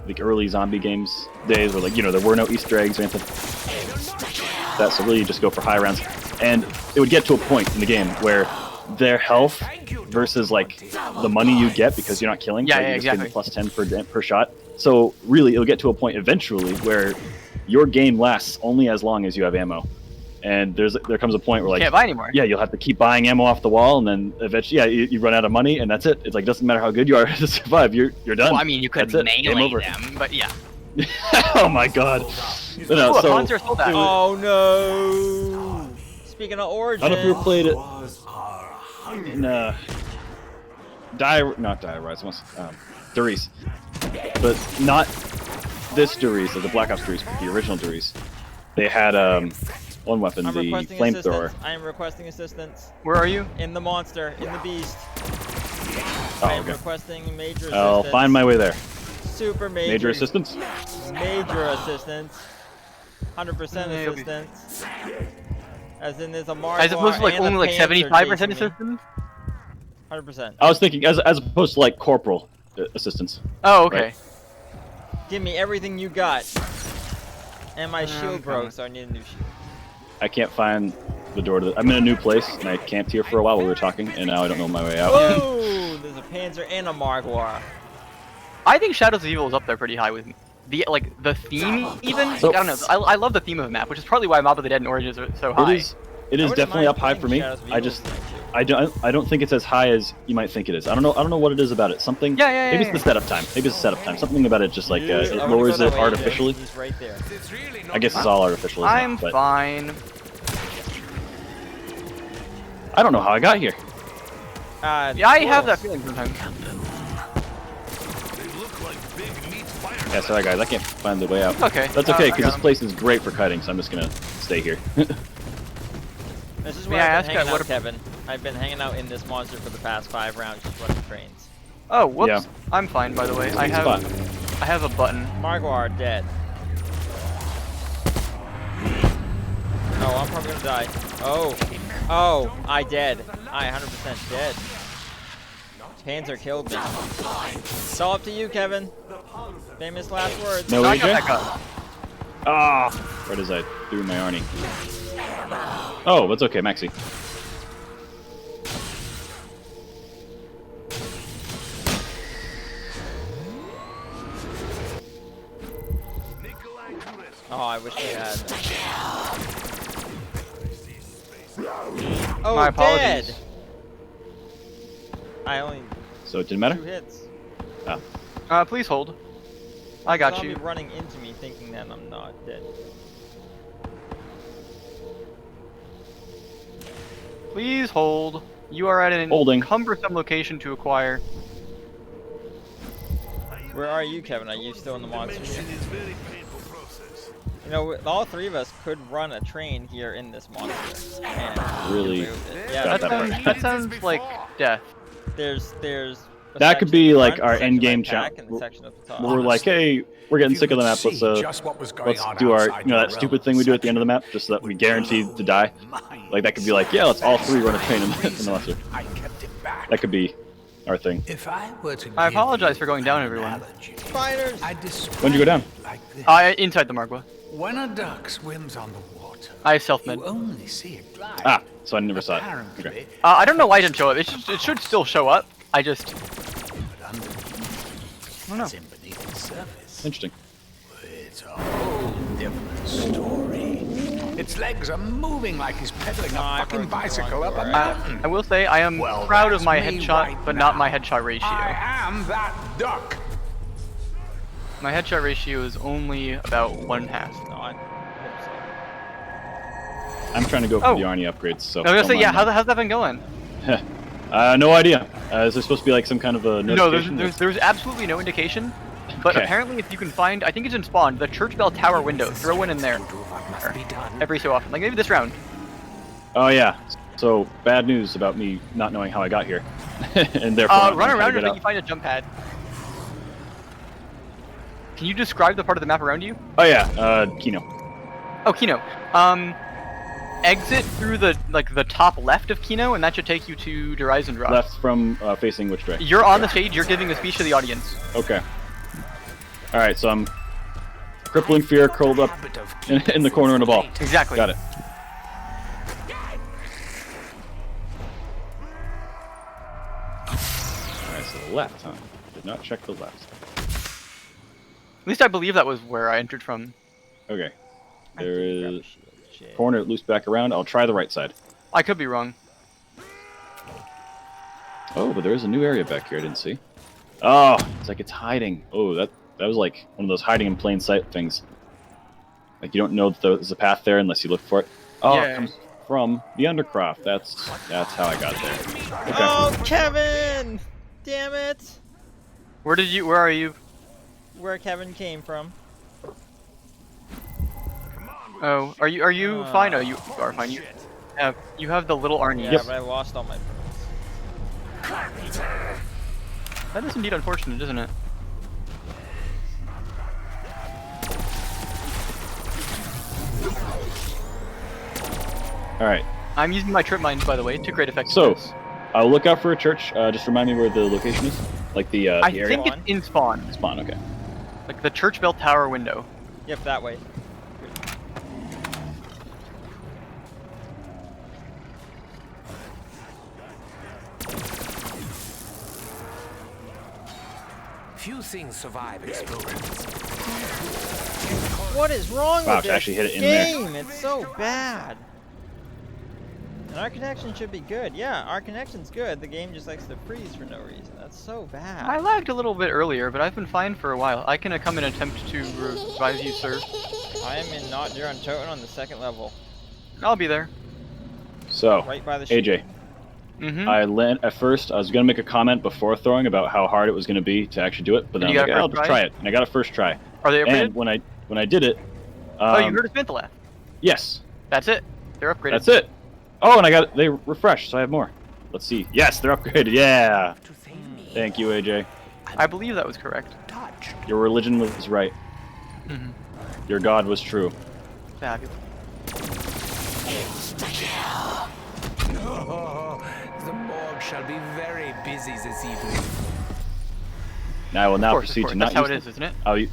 like early zombie games days where like, you know, there were no Easter eggs or anything. So really you just go for high rounds. And it would get to a point in the game where their health versus like the money you get because you're not killing. Yeah, like, yeah, you're just getting exactly. the +10 per shot. So really, it'll get to a point eventually where your game lasts only as long as you have ammo. And there comes a point where like Can't buy anymore. yeah, you'll have to keep buying ammo off the wall, and then eventually, yeah, you run out of money, and that's it. It's like doesn't matter how good you are to survive. You're done. Well, I mean, you could That's it. Game melee over. them, but yeah. Oh my god. But no, Ooh, a so, Panzer sold that. Oh no! Speaking of Origin, I don't know if you ever played it Was our hunger. in not Die Rise, Duriz, but not this Duriz, the Black Ops Duriz, the original Duriz. They had one weapon, I'm the requesting flamethrower. assistance. I am requesting assistance Where are you? in the monster, in the beast. Oh, I am okay. requesting major assistance. I'll find my way there. Super major. Major assistance. Major assistance. 100% Yeah, you'll be- assistance. As in, there's a Mark. As opposed to like only like 75% assistance? 100%. I was thinking as opposed to like corporal assistance. Oh, okay. Right. Give me everything you got. And my shield okay. broke, so I need a new shield. I can't find the door to I'm in a new place, and I camped here for a while we were talking, and now I don't know my way out. Oh, there's a Panzer and a Margwar. I think Shadows of Evil is up there pretty high with me. The theme even. So- I don't know. I love the theme of the map, which is partly why Mob of the Dead and Origins are so high. It is wouldn't definitely mind up high playing for me. Shadows of I Evil just tonight, too. I don't think it's as high as you might think it is. I don't know what it is about it. Something. Yeah, Maybe yeah, it's the setup time. Maybe it's the setup time. Something about it just like Dude, it I'm gonna lowers go it that way, artificially. He's right there. It's really not I guess it's all artificial. Isn't I'm it? But fine. I don't know how I got here. Yeah, I have that feeling sometimes. They look like big meat fire. Yeah, sorry guys, I can't find the way out. Okay. That's okay I because got this him. place is great for kiting, so I'm just gonna stay here. This is May where I I've been ask, hanging what out, Kevin. I've been hanging out in this monster for the past 5 rounds, just running trains. Oh, whoops. Yeah. I'm fine, by the way. I Spot. have a button. Margwar dead. Oh, I'm probably gonna die. Oh, I dead. I 100% dead. Panzer killed me. It's all up to you, Kevin. Famous last words. No I got AJ? that gun. Ah, right as I threw my Arnie. Oh, that's okay, Maxi. Oh, I wish we had. Oh, My apologies. dead. I only So it didn't 2 matter. hits. Ah, Please hold. I got Zombie you. running into me, thinking that I'm not dead. Please hold. You are at an Holding. cumbersome location to acquire. Where are you, Kevin? Are you still in the monster here? It's very painful process. You know, all 3 of us could run a train here in this monster. And Really get away with it. Yeah, got That that sounds, part. that sounds like death. there's a That could section be at the like front, our a section end-game at the back, challenge. and a section at the top. We're like, hey, we're getting If sick you of the could map. see just what was going Let's on do our outside that your stupid realm thing we do at the end of the section. map, just so that we guaranteed to die. Like that could be like, yeah, let's all 3 run a train in the monster. I kept it back. That could be our thing. If I were to I give apologize you for going down, an everyone. analogy, Spiders! I'd describe When'd you go down? it like this. Inside the Margwa. When a duck swims on the water, I self-med. you only see it glide. Ah, so I never saw it. Apparently, Okay. I don't know why it didn't show up. It should still show up. I just... but underneath, I don't know. it's in beneath the surface. Interesting. It's a whole different story. Its legs are moving like he's pedaling a I fucking broke the bicycle wrong up a door. mountain. I will say I am Well, proud of that's my me headshot, right but not now. my headshot ratio. I am that duck. My headshot ratio is only about 1/2. No, I hope so. I'm trying to go for Oh. the Arnie upgrades. So I was gonna don't say, yeah, mind how's that been going? that. No idea. Is there supposed to be like some kind of a No, notification? there's absolutely no indication. But Okay. apparently, if you can find, I think it's in spawn, the church bell tower window. Throw one in there Must be done. every so often. Like maybe this round. Oh yeah. So bad news about me not knowing how I got here, and therefore not Run knowing how around to get until out. you find a jump pad. Can you describe the part of the map around you? Oh yeah, Kino. Oh, Kino. Exit through the top left of Kino, and that should take you to Derizen Drop. Left from facing which direction? You're on the stage. You're giving a speech to the audience. Okay. All right, so I'm crippling fear curled up Habit of in the corner in a ball. Exactly. Got it. the left, huh? Did not check the left. At least I believe that was where I entered from. Okay. I There did grab is a shield. Shit. corner loose back around. I'll try the right side. I could be wrong. Oh, but there is a new area back here I didn't see. Oh, it's like it's hiding. Oh, that was like one of those hiding in plain sight things. Like you don't know that there's a path there unless you look for it. Oh, Yeah. it comes from the Undercroft. That's how I got there. Okay. Oh, Kevin! Damn it! Where are you? Where Kevin came from. Oh, are you fine? Oh, you are fine. You have the little Arnie. Yeah, but I lost all my pearls. That is indeed unfortunate, isn't it? All right. I'm using my trip mines, by the way, to great effect. So, I'll look out for a church. Just remind me where the location is. Like the I area. think it's in spawn, Spawn. Okay. like the church bell tower window. Yep, that way. Few things survive explosions. What is wrong Wow, with to this actually hit it in there. game? It's so bad. And our connection should be good. Yeah, our connection's good. The game just likes to freeze for no reason. That's so bad. I lagged a little bit earlier, but I've been fine for a while. I can come and attempt to revive you, sir. I am in Not Duran Toten on the 2nd level. I'll be there. So, Right by the sheep. AJ, Mm-hmm. at first I was gonna make a comment before throwing about how hard it was gonna be to actually do it, but then I You was got like, a I'll first just try? try it, and I got a first try. Are they upgraded? And when I did it, Oh, you heard a Spintha. yes, That's it. They're upgraded. that's it. Oh, and they refreshed, so I have more. Let's see. Yes, they're upgraded. Yeah. To save me, Thank you, AJ. I believe that was correct. touched. Your religion was right. Mm-hmm. Your God was true. Fabulous. Oh, the morgue shall be very busy this evening. Now I will now Of course, proceed to not that's how use it them. is,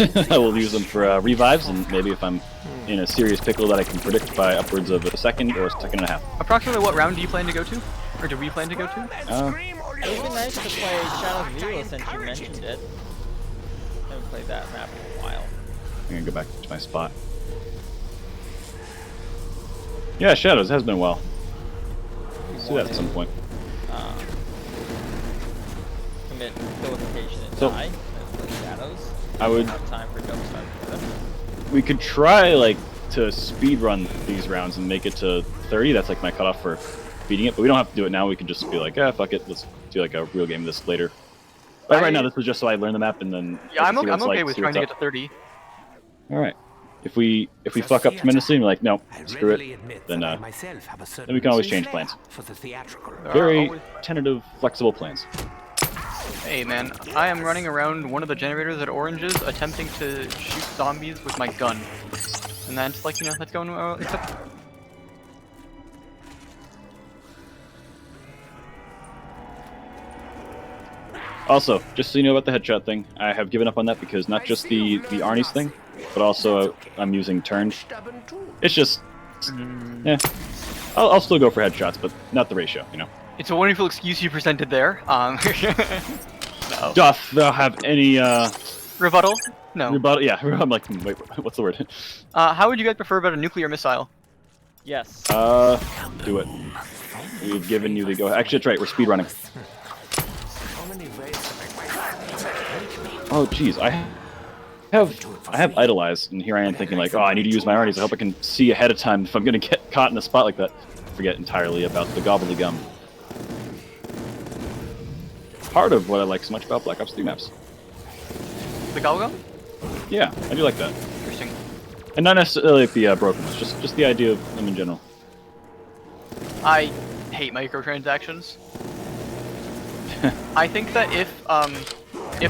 isn't it? Yeah, I will use them for revives, and maybe if I'm in a serious pickle that I can predict by upwards of a second or a second and a half. Approximately what round do you plan to go to? Or do we plan to go to? It would be nice to play Shadows of Evil since you mentioned it. I haven't played that map in a while. I'm gonna go back to my spot. Yeah, Shadows has been a while. See that at some point. Commit vilification and So- die and play Shadows. I would. Have time for Ghost Hunt. We could try like to speed run these rounds and make it to 30. That's like my cutoff for beating it. But we don't have to do it now. We can just be like, fuck it. Let's do like a real game of this later. But right now, this was just so I learn the map and then. Yeah, I'm see what okay, it's I'm okay like, with see trying what's to get up. to 30. All right. If we fuck up tremendously and we're like, no, I screw readily it, admit then that I myself have a certain then we can always change flair plans. for the theatrical. Very always- tentative, flexible plans. Hey man, I am running around one of the generators at Oranges attempting to shoot zombies with my gun. And that's like, that's going except Also, just so you know about the headshot thing, I have given up on that because not just the Arnie's thing, but also I'm using turned. Stubborn too. It's just, yeah. I'll still go for headshots, but not the ratio, you know. it's a wonderful excuse you presented there. No. Doth thou have any Rebuttal? No. rebuttal? Yeah, I'm like, wait, what's the word? How would you guys prefer about a nuclear missile? Yes. Do it. We've given you the go. Actually, that's right. We're speed running. How many ways to make my Oh, jeez, I have idolize, and here I am thinking like, oh, I need to use my Arnie's. I hope I can see ahead of time if I'm gonna get caught in a spot like that. Forget entirely about the gobbledygum. Part of what I like so much about Black Ops 3 maps. The Galgun? Yeah, I do like that, Interesting. and not necessarily like the broken ones, just the idea of them in general. I hate microtransactions. I think that if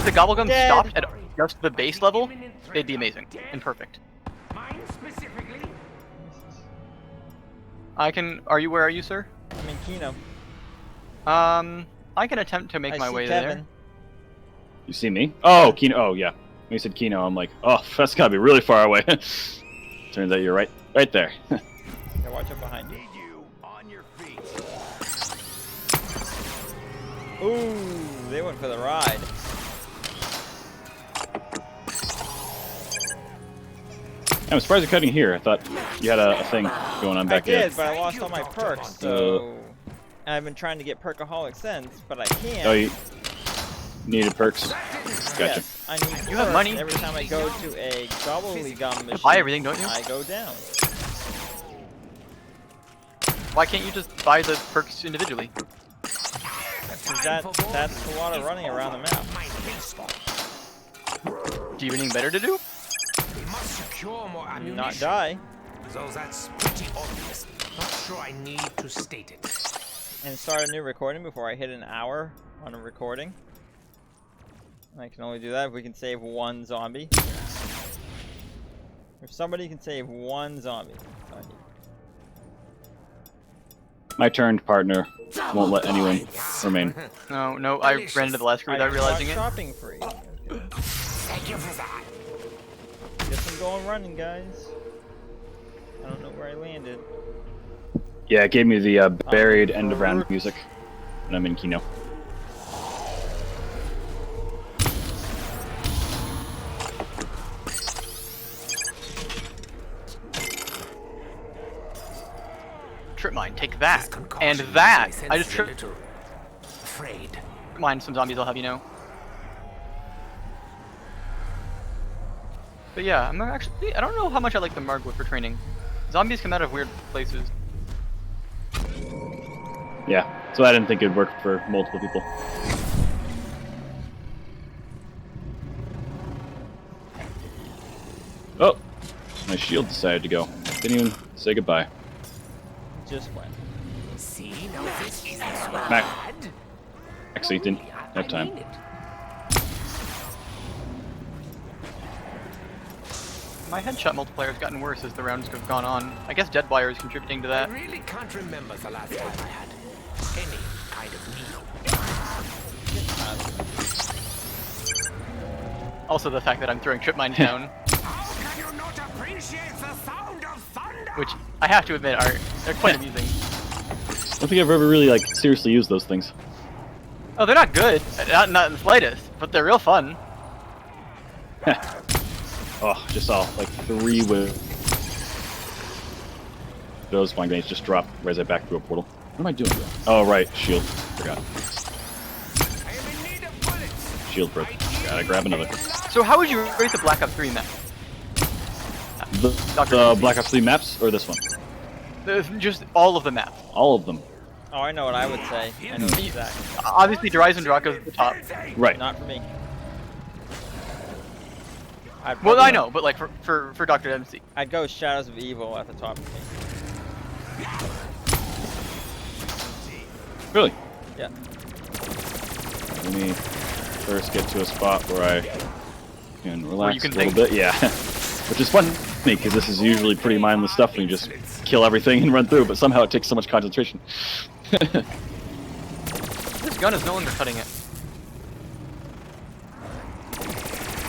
the Gobblegum Dead. stopped at just the base level, they'd be amazing and perfect. mine specifically? Where are you, sir? I'm in Kino. I can attempt to make I my see way Kevin. there. You see me? Oh, Kino. Oh, yeah. When you said Kino, I'm like, oh, that's gotta be really far away. Turns out you're right there. Yeah, watch out behind you. Need you on your feet. Ooh, they went for the ride. I'm surprised you're cutting here. I thought you had a thing going on back I there. did, but I lost all my perks, so I've been trying to get perkaholic since, but I can't. Oh, you needed perks. Gotcha. Yes, I need You have perks money. every time I go to a gobblegum machine. buy everything, don't you? I go down. Why can't you just buy the perks individually? Because that's a lot of running around the map. Do you have anything better to do? We must secure more ammunition. Not die. Though that's pretty obvious. Not sure I need to state it. And start a new recording before I hit an hour on a recording. I can only do that if we can save one zombie. If somebody can save one zombie. That's all I need. My turned partner won't let anyone remain. No, I ran into the last crew without realizing it. Shopping free. Thank you for that. Guess I'm going running, guys. I don't know where I landed. Yeah, it gave me the buried end of round music, and I'm in Kino. Trip mine, take that. This And concoction that! makes my I just senses a trip little afraid. mine some zombies, I'll have you know. But yeah, I'm actually, I don't know how much I like the Margwood for training. Zombies come out of weird places. Yeah, so I didn't think it'd work for multiple people. Oh, my shield decided to go. Didn't even say goodbye. Just went. See, now this isn't so Mac. bad. Actually, didn't have I time. mean it. My headshot multiplier has gotten worse as the rounds have gone on. I guess Deadwire is contributing to I that. really can't remember the last time I had any kind of meal. Also the fact that I'm throwing trip mines down, How can you not appreciate the sound of thunder? which I have to admit they're quite amusing. I don't think I've ever really like seriously used those things. Oh, they're not good, not in the slightest, but they're real fun. Oh, just saw like 3 with those flying grenades just drop right as I back through a portal. What am I doing? Oh right, shield. Forgot. I am in need of bullets. Shield broke. Gotta grab another. So how would you rate the Black Ops 3 map? The Black Ops 3 maps or this one? Just all of the maps. All of them. Oh, I know what I would say. I know exactly. Obviously, Horizon Draco's at the top. Right. Not for me. Well, I know, but like for Dr. MC. I'd go Shadows of Evil at the top of me. Really? Yeah. Let me first get to a spot where I can relax you can a little think. bit. Yeah. Which is fun for me because this is usually pretty mindless stuff and you just kill everything and run through, but somehow it takes so much concentration. This gun is no longer cutting it.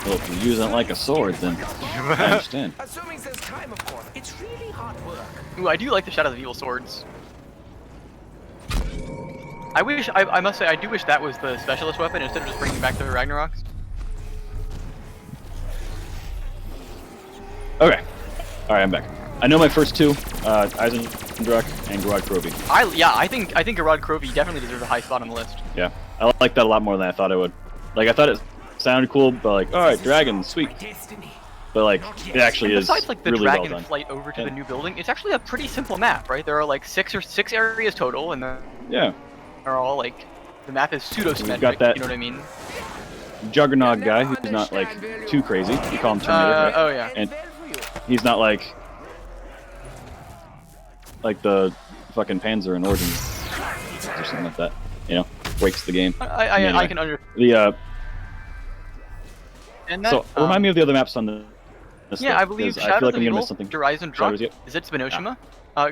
Well, if you're using it like a sword, then I understand. Assuming there's time, of course. It's really hard work. Ooh, I do like the Shadows of Evil swords. I must say, I do wish that was the specialist weapon instead of just bringing back the Ragnaroks. Okay. Alright, I'm back. I know my first 2, Eisendrach and Garad Krovi. I think Garad Krovi definitely deserves a high spot on the list. Yeah. I like that a lot more than I thought I would. Like, I thought it sounded cool, but like, alright, dragon, sweet. Destiny. But like, it actually is Besides like the really well dragon done. flight over to Yeah. the new building, it's actually a pretty simple map, right? There are like six areas total, and they're Yeah. all like the map is pseudo-symmetric. got that- You know what I mean? Juggernaut guy who's not like too crazy. You call him Terminator, right? Oh yeah. And he's not like the fucking Panzer in Origins or something like that. You know, breaks the game. I Anyway. can understand. The And that, so remind me of the other maps on the. This Yeah, list, I believe 'cause Shadows I feel like of I'm gonna Evil, miss something. Horizon Shadows, Drunk, yep. Zitz Benoshima,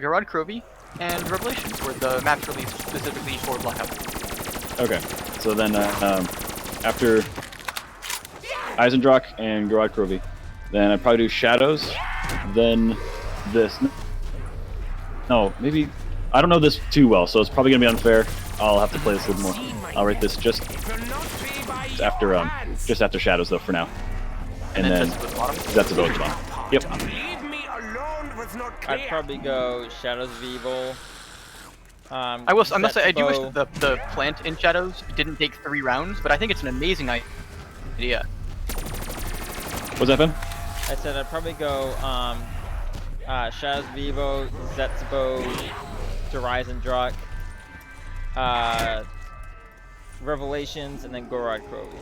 Garad Krovi, and Revelations were the maps released specifically for Black Ops. Okay, so then after Eisendrach and Garad Krovi, then I'd probably do Shadows, then this. No, maybe I don't know this too well, so it's probably gonna be unfair. I'll have to play this a little more. I'll rate this just after Shadows though for now, and then that's a vote bomb. Yep. Leave me alone with not I'd clear. probably go Shadows of Evil. I must say, I do wish Zetsubo. the plant in Shadows didn't take 3 rounds, but I think it's an amazing idea. What's that, Ben? I said I'd probably go Shadows of Evil, Zetsubo, Horizon Druk, Revelations, and then Gorod Krovi.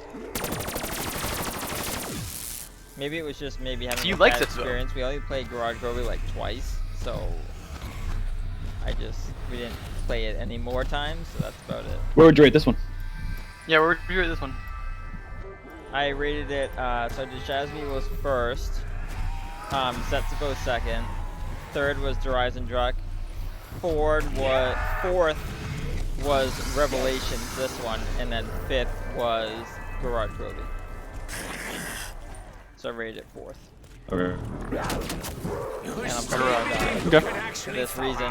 Maybe it was just having So you a like bad Zetsubo? experience. We only played Gorod Krovi like twice, so we didn't play it any more times, so that's about it. Where would you rate this one? Yeah, we're doing this one. I rated it, so I did Shadows of Evil was first, Zetsubo second, third was Horizon Druk, fourth was Revelations, this one, and then fifth was Gorod Krovi. So I rated it fourth. Okay. And I'm probably gonna die Okay. for this reason.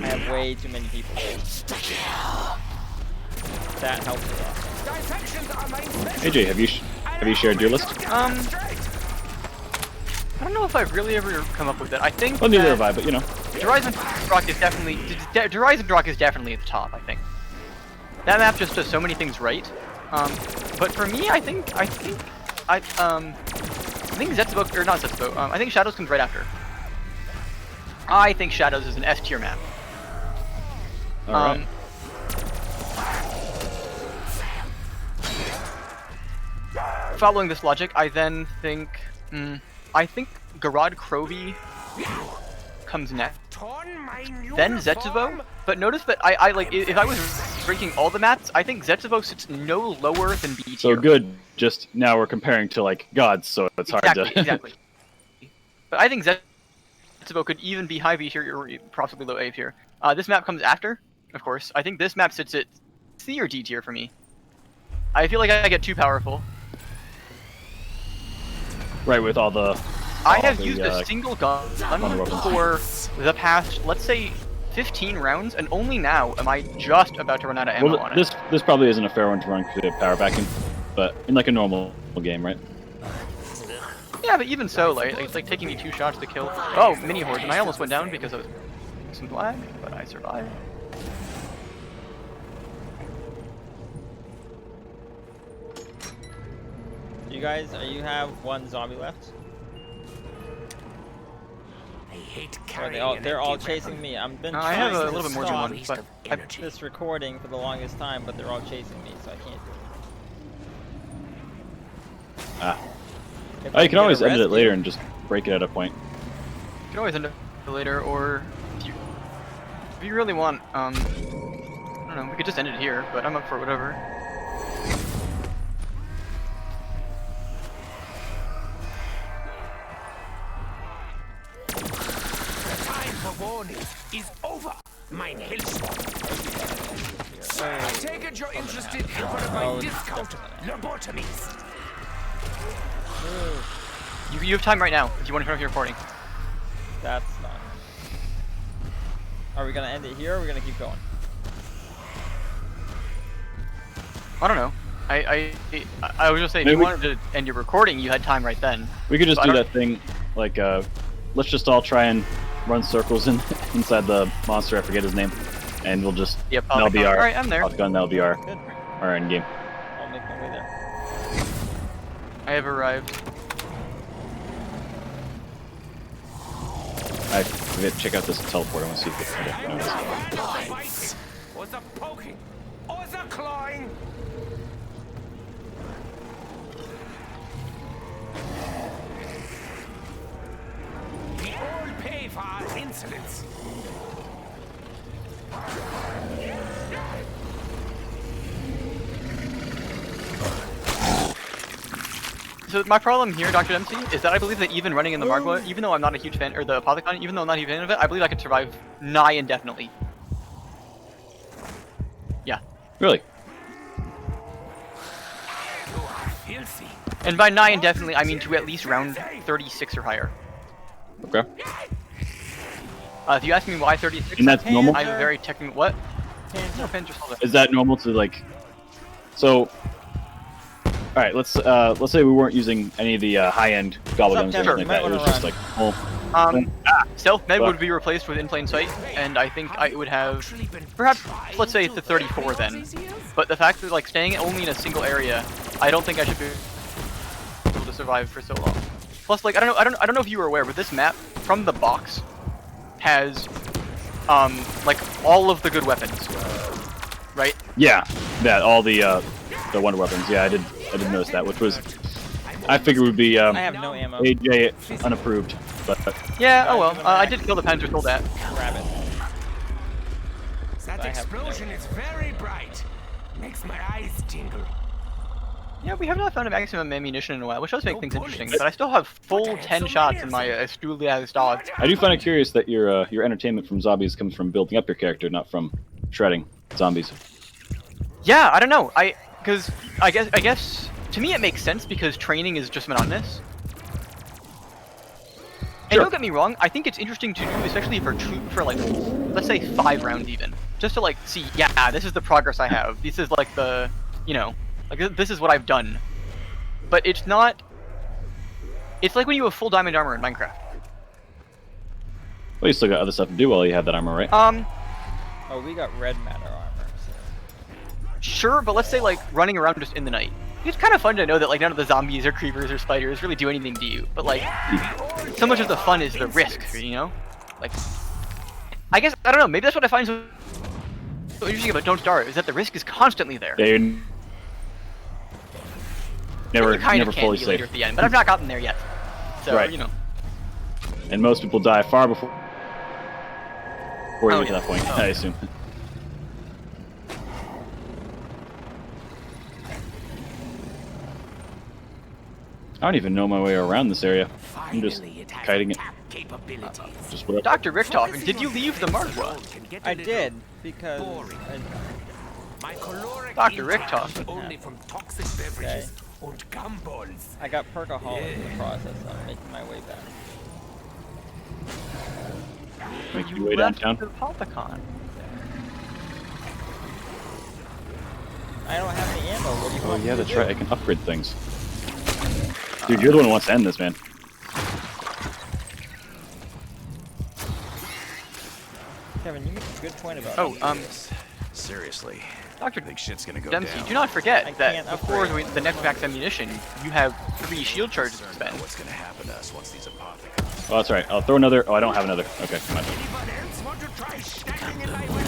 I have way too many people. That helps a lot. AJ, have you shared your list? I don't know if I've really ever come up with it. I think Well, neither that have I, but you know. Horizon Druk is definitely Horizon Druk is definitely at the top. I think that map just does so many things right. But for me, I think Zetsubo, or not Zetsubo. I think Shadows comes right after. I think Shadows is an S tier map. All right. Following this logic, I then think Gorod Krovi comes next, then Zetsubo. But notice that I like, if I was ranking all the maps, I think Zetsubo sits no lower than B tier. So good. Just now we're comparing to like gods, so it's hard to. Exactly. But I think Zetsubo could even be high B tier or possibly low A tier. This map comes after, of course. I think this map sits at C or D tier for me. I feel like I get too powerful. Right, with all the. I have used a single gun weapons. for the past, let's say, 15 rounds, and only now am I just about to run out of ammo on it. This probably isn't a fair one to run because we have power backing, but in like a normal game, right? Yeah, but even so, like it's like taking me 2 shots to kill. Oh, mini horde, and I almost went down because of some lag, but I survived. You guys, you have one zombie left? I hate Or carrying they're all an empty chasing weapon. me. I've been I trying have a to little bit more than stop one, but this recording for the longest time, but they're all chasing me, so I can't do it. Ah. If Oh, you I can always get a edit it rescue- later and just break it at a point. You can always end it later, or if you really want, I don't know, we could just end it here, but I'm up for whatever. The time for warning is over, mein Hellspawn. I take it you're interested in one of my discount lobotomies. You have time right now if you want to turn off your recording. That's not. Are we gonna end it here or are we gonna keep going? I don't know. I was just saying, if Maybe you we- wanted to end your recording, you had time right then. We could just But I do don't- that thing, like, let's just all try and run circles inside the monster. I forget his name, and we'll just Yep, that'll be our Alright, I'm there. shotgun. That'll be our Good. end game. I'll make my way there. I have arrived. Check out this teleport. I want to see if it's. Okay, no, it's- The biting, or the poking, or the clawing. We all pay for our insolence. So my problem here, Dr. Dempsey, is that I believe that even running in the Margwa, even though I'm not a huge fan, or the Apothicon, even though I'm not a huge fan of it, I believe I could survive nigh indefinitely. Yeah. Really? You are filthy. And by nigh indefinitely, I mean to at least round 36 or higher. Okay. If you ask me why 36, And that's normal? I'm a very technical. What? Panzer. No, Panzer still there. Is that normal to like? So, all right. Let's say we weren't using any of the high-end gobbleguns or Kevin? anything like You that. It might was just wanna like, Stealth med Fuck. would be replaced with in plain sight, and I think I would have perhaps let's say it's the 34 then. But the fact that like staying only in a single area, I don't think I should be able to survive for so long. Plus, like I don't know if you were aware, but this map from the box has like all of the good weapons, right? yeah, all the wonder weapons. Yeah, I did notice that, which was I figured would be I have no ammo. AJ unapproved, but Yeah. Oh well. I did kill the Panzer Sold that. Grab it. That I have explosion no- is very bright. Makes my eyes tingle. Yeah, we have not found a maximum ammunition in a while, which does make No things bullets. interesting. But I still have full But I have 10 so shots many in my of Stulias dodge. I do find it curious that your entertainment from zombies comes from building up your character, not from shredding zombies. Yeah, I don't know. Because I guess to me it makes sense because training is just monotonous. And Sure. don't get me wrong, I think it's interesting to do, especially for like, let's say 5 rounds even, just to like see, yeah, this is the progress I have. This is like the, you know, like this is what I've done. But it's not. It's like when you have full diamond armor in Minecraft. Well, you still got other stuff to do while you have that armor, right? Oh, we got red matter armor. So. Sure, but let's say like running around just in the night. It's kind of fun to know that like none of the zombies or creepers or spiders really do anything to you. But like, so much of the fun is the risk, you know? Like, I guess I don't know. Maybe that's what I find so interesting about Don't Starve is that the risk is constantly there. They never You kind never of can fully be safe. later at the end, but I've not gotten there yet. So Right. you know. And most people die far before you Oh, get to yeah. that point, Oh. I assume. I don't even know my way around this area. I'm just Finally, it has kiting it. attack capabilities. Just whatever. Dr. Richthofen, did you leave the Margwa? I did because My caloric Dr. intake Richthofen. is only from toxic beverages and gumballs. I got perkaholic in the process. I'm making my way back. Make You your way left downtown. the Palpicon. I don't have any ammo. What do you Oh want me yeah, to that's do? right. I can upgrade things. Dude, you're the one who wants to end this, man. Kevin, you make a good point about Oh, Seriously. Dr. I think shit's gonna go Dempsey, down. do not forget I that can't before upgrade. the next max ammunition, you have 3 shield charges to Concerned about spend. what's gonna happen to us once these apothecaries. Oh, that's right. I'll throw another. Oh, I don't have another. Okay, come on. Anyone else want to try standing in my way?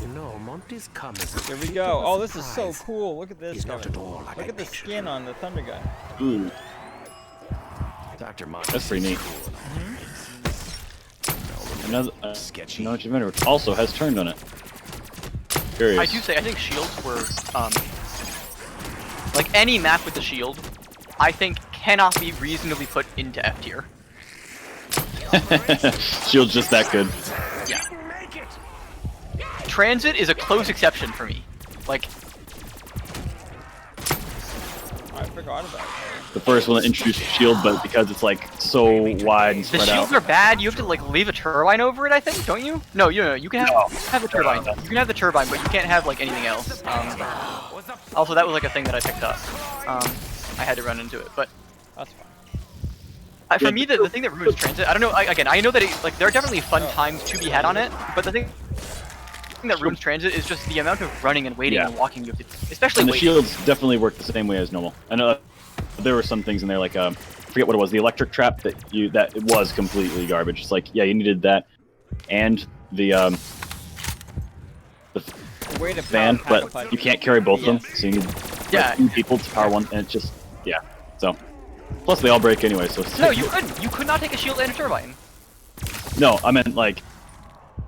You know, Monty's come as a Here we bit go. of a Oh, this is so surprise. cool. Look at this. He's not Kevin. at all like Look I at the pictured skin him. on the Thunder Gun. Ooh, Dr. Monty that's pretty neat. Another Sketchy. another vendor which also has turned on it. Curious. I do say, I think shields were, like any map with a shield, I think cannot be reasonably put into F tier. Shield's just that good. Yeah. Make it! Transit is a close exception for me. Like, I forgot about it. The first one that introduced shield, but because it's like so wide and the spread shields out. are bad, you have to like leave a turbine over it, I think, don't you? No, you can have the turbine. You can have the turbine, but you can't have like anything else. Also, that was like a thing that I picked up. I had to run into it, but That's fine. for me, the thing that ruins transit, I don't know. I know that like there are definitely fun times to be had on it, but the thing that ruins transit is just the amount of running and waiting Yeah. and walking you have to, especially And the waiting. shields definitely work the same way as normal. I know there were some things in there like I forget what it was, the electric trap that it was completely garbage. It's like yeah, you needed that and the Way to fan, power pack a but punch. you can't carry both of them, Yes. so you need Yeah. like, 2 people to power one, and it's just yeah. So plus they all break anyway, so it's No, you couldn't. You could not take a shield and a turbine. no, I meant like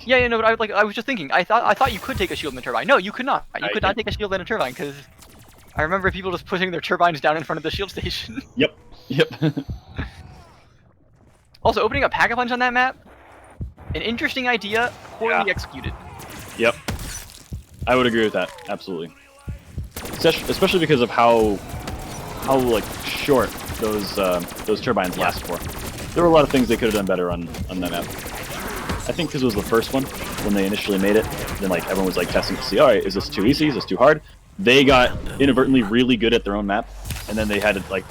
Yeah, no, but I was just thinking. I thought you could take a shield and a turbine. No, you could not. You I could not can't. take a shield and a turbine because I remember people just putting their turbines down in front of the shield station. yep. Also, opening a pack-a-punch on that map, an interesting idea, poorly executed. Yep. I would agree with that, absolutely. Especially because of how how like short those turbines last for. There were a lot of things they could have done better on that map. I think because it was the first one when they initially made it. Then like everyone was like testing to see, all right, is this too easy? Is this too hard? They got inadvertently really good at their own map, and then they had to like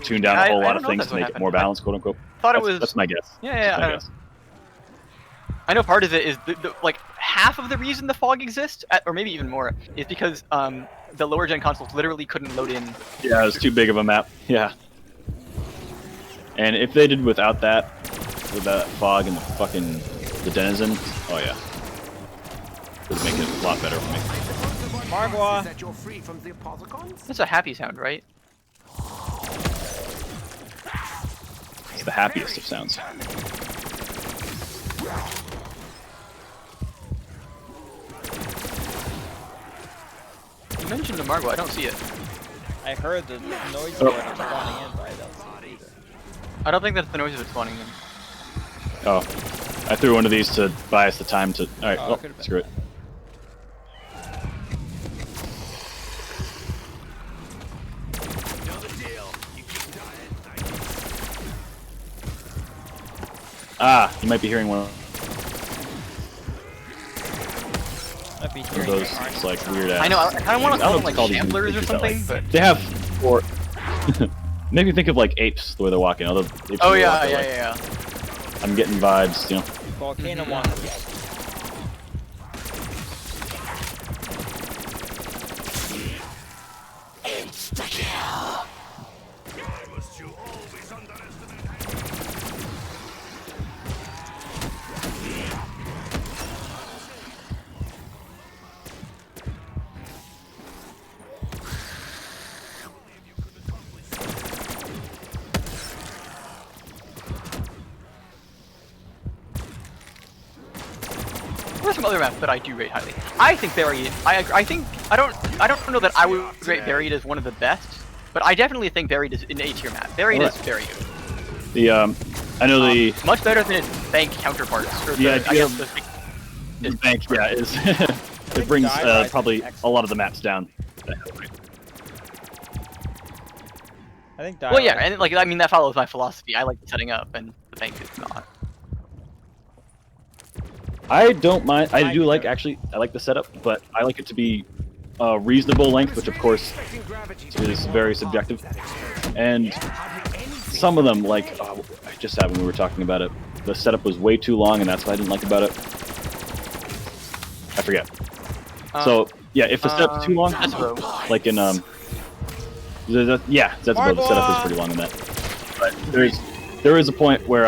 tune down a whole lot of things to make it more balanced, quote unquote. That's my guess. Yeah. I know part of it is like half of the reason the fog exists, or maybe even more, is because the lower gen consoles literally couldn't load in. Yeah, it was too big of a map. Yeah. And if they did without that, with that fog and the denizens, oh yeah, would make it a lot better for me. Margwa. That you're free from the apothecons? That's a happy sound, right? It's the happiest of sounds. You mentioned the Margwa, I don't see it. I heard the noise of it spawning in, but I don't see it either. I don't think that's the noise of it spawning in. Oh, I threw one of these to buy us the time to. All right, Oh, well, could've been. screw it. Ah, you might be hearing one of Might be hearing those. it. It's like weird ass. I know, I kind of want to I call don't them know like if it's called these shamblers or creatures that, something, like, but... They have four. Make me think of like apes the way they're walking. Although apes Oh walk, yeah, they're, like, yeah. I'm getting vibes, you know. Volcano monsters. What are some other maps that I do rate highly? I think Buried. I think I don't know that I would rate Buried as one of the best, but I definitely think Buried is an A tier map. Buried is very good. The I know the Much better than its bank counterparts. Or Yeah, the, I guess the bank, yeah, is it brings Dive is probably excellent. a lot of the maps down. I think well, yeah, and like I mean that follows my philosophy. I like the setting up, and the bank is not. I don't mind. I do like I like the setup, but I like it to be a reasonable length, which of course is very subjective. And some of them, like I just had when we were talking about it, the setup was way too long, and that's what I didn't like about it. I forget. So yeah, if the setup's too long, like in yeah, that's about the setup is pretty long in that. But there is a point where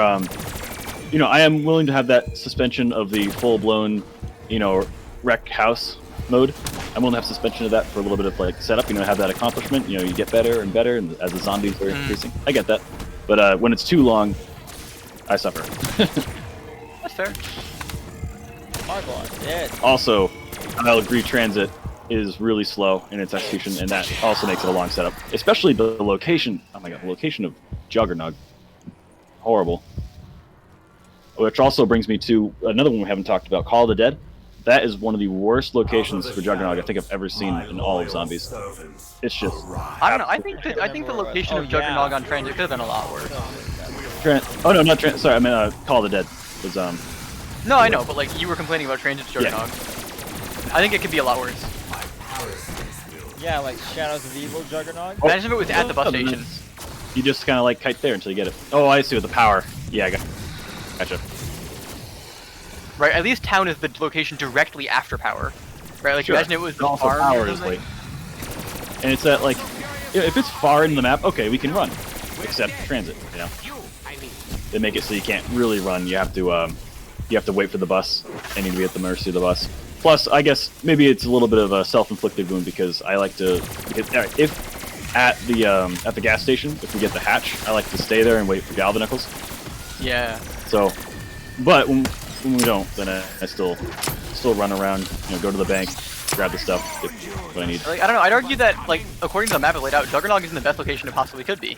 you know, I am willing to have that suspension of the full-blown, you know, wreck house mode. I'm willing to have suspension of that for a little bit of like setup. You know, have that accomplishment. You know, you get better and better, and as the zombies are increasing, I get that. But when it's too long, I suffer. That's fair. Margwa is dead. Also, I'll agree, transit is really slow in its execution, and that also makes it a long setup. Especially the location. Oh my god, the location of Juggernog. Horrible. Which also brings me to another one we haven't talked about, Call of the Dead. That is one of the worst locations for Juggernog I think I've ever seen in all of Zombies. It's just... I don't know. I think the location of Juggernog on Transit could have been a lot worse. Oh no, not Trent. Sorry, I meant Call of the Dead. Was No, I know, but like you were complaining about Transit's Juggernog. I think it could be a lot worse. Yeah, like Shadows of Evil Juggernog. Imagine if it was at the bus station. You just kind of like kite there until you get it. Oh, I see, with the power. Yeah, I gotcha. Right, at least town is the location directly after power. Right, like Sure. imagine it was the Also farm power or is something. late. And it's that like, if it's far in the map, okay, we can run. Except transit, you know. They make it so you can't really run. You have to wait for the bus, and you need to be at the mercy of the bus. Plus, I guess maybe it's a little bit of a self-inflicted wound because I like to. Because if at the gas station, if we get the hatch, I like to stay there and wait for Galvanicles. Yeah. So, but when we don't, then I still run around, you know, go to the bank, grab the stuff, get what I need. Like I don't know. I'd argue that like according to the map it laid out, Juggernog is in the best location it possibly could be.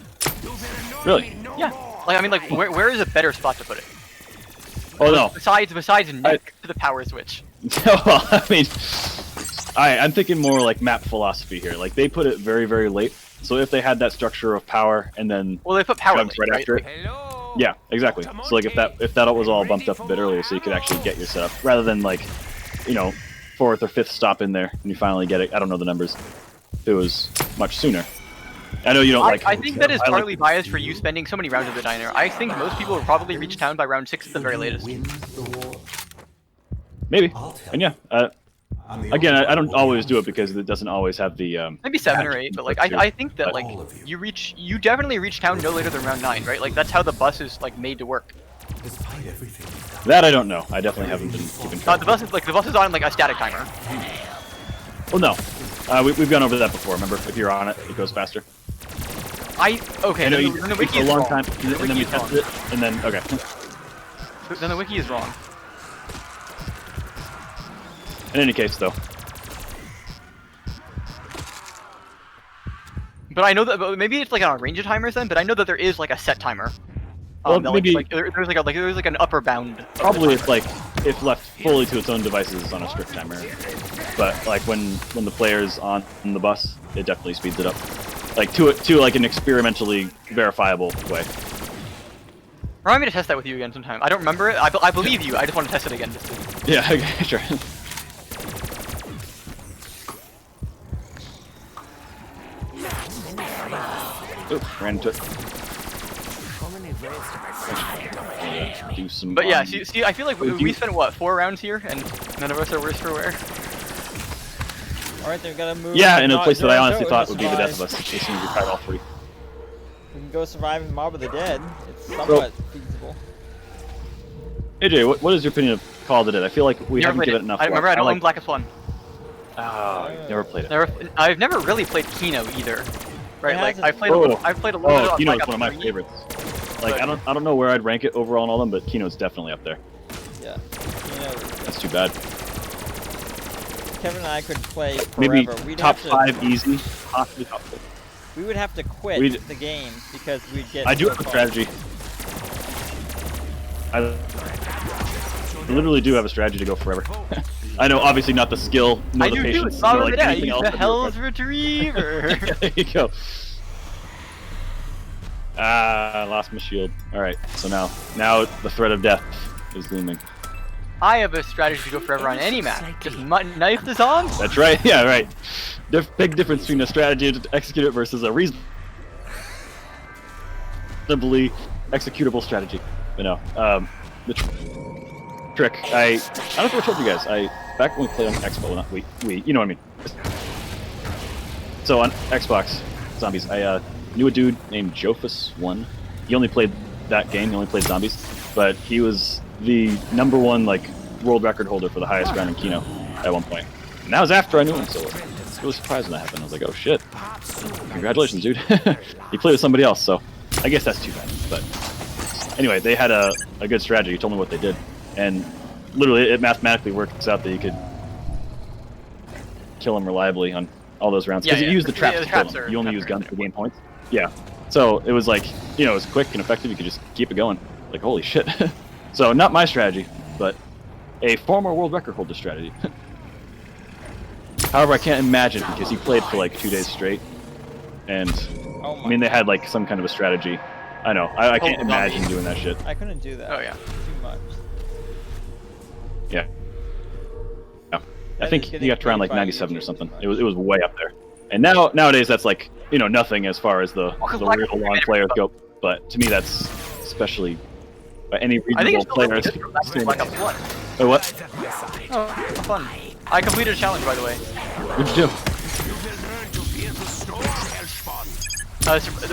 Really? Yeah. Like I mean, like where is a better spot to put it? Oh no. Besides next to the power switch. Well, I mean, I'm thinking more like map philosophy here. Like they put it very, very late, So if they had that structure of power and then Well, they put power jumped link, right after it. Hello. Yeah, exactly. So like if that was all bumped up a bit earlier, so you could actually get your setup rather than like, you know, 4th or 5th stop in there and you finally get it. I don't know the numbers. It was much sooner. I know you don't like. I think that is I like- partly biased for you spending so many rounds at the diner. I think most people will probably reach town by round 6 at the very latest. Win the war. Maybe. I'll tell And yeah, I'm the again, only I don't one always do it who because it doesn't always have the. Maybe 7 or 8, but like I think that But- like all of you. you definitely reach town no later than round 9, right? Like that's how the bus is like made to work. Despite everything you've done, That I don't know. I definitely haven't been keeping track. The bus is on like a static timer. Well, no. We've gone over that before. Remember, if you're on it, it goes faster. Okay. I know Then the it wiki takes a is long wrong. time, Then the and then wiki we is wrong. tested it, and then okay. Then the wiki is wrong. In any case, though, But I know that maybe it's like on a range of timers then. But I know that there is like a set timer. Well, that, maybe- there's like an upper bound. of the probably timer. it's like if left fully to its own devices, it's on a strict timer. But like when the player's on the bus, it definitely speeds it up. Like to like an experimentally verifiable way. Remind me to test that with you again sometime. I don't remember it. I believe you. I just want to test it again. Yeah, okay, sure. Oop, ran into it. Do some. But yeah, see, I feel like Would we you- spent what 4 rounds here, and none of us are worse for wear. All right, then we gotta move. Yeah, in a not- place that I no, honestly no, thought to would be the death of survive. us, as soon as we tried all 3. We can go survive in Mob of the Dead. It's somewhat feasible. AJ, what is your opinion of Call of the Dead? I feel like we Never haven't played given it. it enough. I remember I don't like, own Blackest One. Oh, never played it. I've never really played Kino either. Right, It like hasn't- I've played a little bit Oh, of Kino's Black one of my Ops 3. favorites. Like but- I don't know where I'd rank it overall on all of them, but Kino's definitely up there. Yeah. You know, That's too bad. Kevin and I could play forever. Maybe We'd top have to, 5 easy, possibly top 4. We would have to quit We'd- the game because we'd get. I do so have a far. strategy. I literally do have a strategy to go forever. I know, obviously not the skill, nor I the do too. patience, It's nor not like that. anything Use else. the to do it, Hell's but- Retriever. There you go. Ah, I lost my shield. Alright, so now the threat of death is looming. I have a strategy to go forever on any map. Just knife the zombies. That's right, yeah, right. Big difference between a strategy to execute it versus a reasonably executable strategy. You know, the trick, I don't know if I told you guys, back when we played on Xbox, not we, you know what I mean. So on Xbox, zombies, I knew a dude named Jofus1. He only played that game, he only played zombies, but he was the #1 like world record holder for the highest round in Kino at one point. And that was after I knew him, so I was really surprised when that happened. I was like, oh shit, congratulations, dude. He played with somebody else, so I guess that's too bad. But anyway, they had a good strategy. He told me what they did, and literally it mathematically works out that you could kill him reliably on all those rounds because Yeah, you use the yeah, traps the to kill traps him. are- You only traps use are guns to effective. gain points. Yeah, so it was like, you know, it was quick and effective. You could just keep it going. Like, holy shit. So not my strategy, but a former world record holder strategy. However, I can't imagine because he played for like 2 days straight, and Oh my I mean they had like some kind of a strategy. I know. I can't Oh, imagine zombies. doing that shit. I couldn't do that. Oh yeah. Too much. Yeah. Yeah. I That think is he getting got to around like pretty 97 or too something. much. It was way up there. And nowadays that's like, you know, nothing as far as the 'cause the Black real Ops long made it players go. But to me that's especially by any I think reasonable it's still player. good for Black Ops 1. Oh, what? Oh, fun. I completed a challenge, by the way. What'd you do?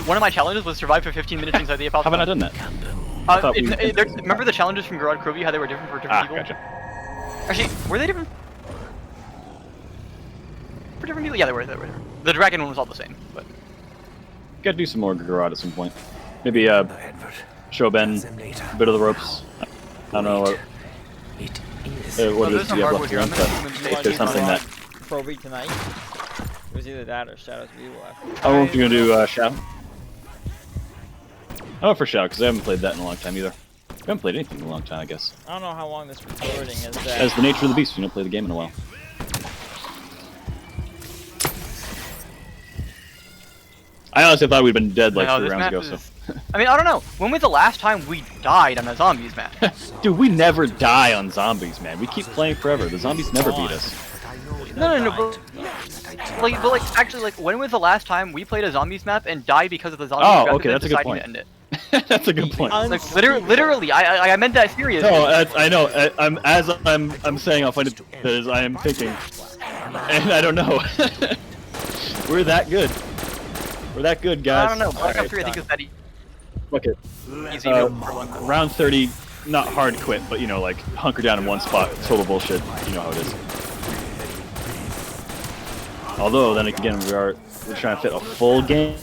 One of my challenges was survive for 15 minutes inside the Apollo. Haven't I done that? I thought we- remember the challenges from Garage Krovi, how they were different for different Ah, people? gotcha. Actually, were they different? For different people? Yeah, they were. The dragon one was all the same, but... Gotta do some more Garrote at some point. Maybe show Ben a bit of the ropes. I don't know what It is. it is some you have hardwood left here, here. but if there's something that Proby tonight. It was either that or Shadows of Evil. I don't know if you're gonna do Shadow. I don't know for Shadow because I haven't played that in a long time either. I haven't played anything in a long time, I guess. I don't know how long this recording is. That As the nature of the beast, you don't play the game in a while. I honestly thought we'd been dead like No, 3 this rounds map ago. is... So, I mean, I don't know. When was the last time we died on a zombies map? dude, we never die on zombies, man. We keep playing forever. The zombies never beat us. No, but actually, like, when was the last time we played a zombies map and died because of the zombies? Oh, rather okay, than that's a good deciding point. to end it? That's a good point. Like, literally, I meant that seriously. No, I know. I'm saying how funny it is. I am thinking, and I don't know. We're that good. We're that good, guys. I don't know. Black Ops Alright, 3, I think, is that Look at easy. round 30. Not hard quit, but you know, like hunker down in one spot. Total bullshit. You know how it is. Although then again, we're trying to fit a full game.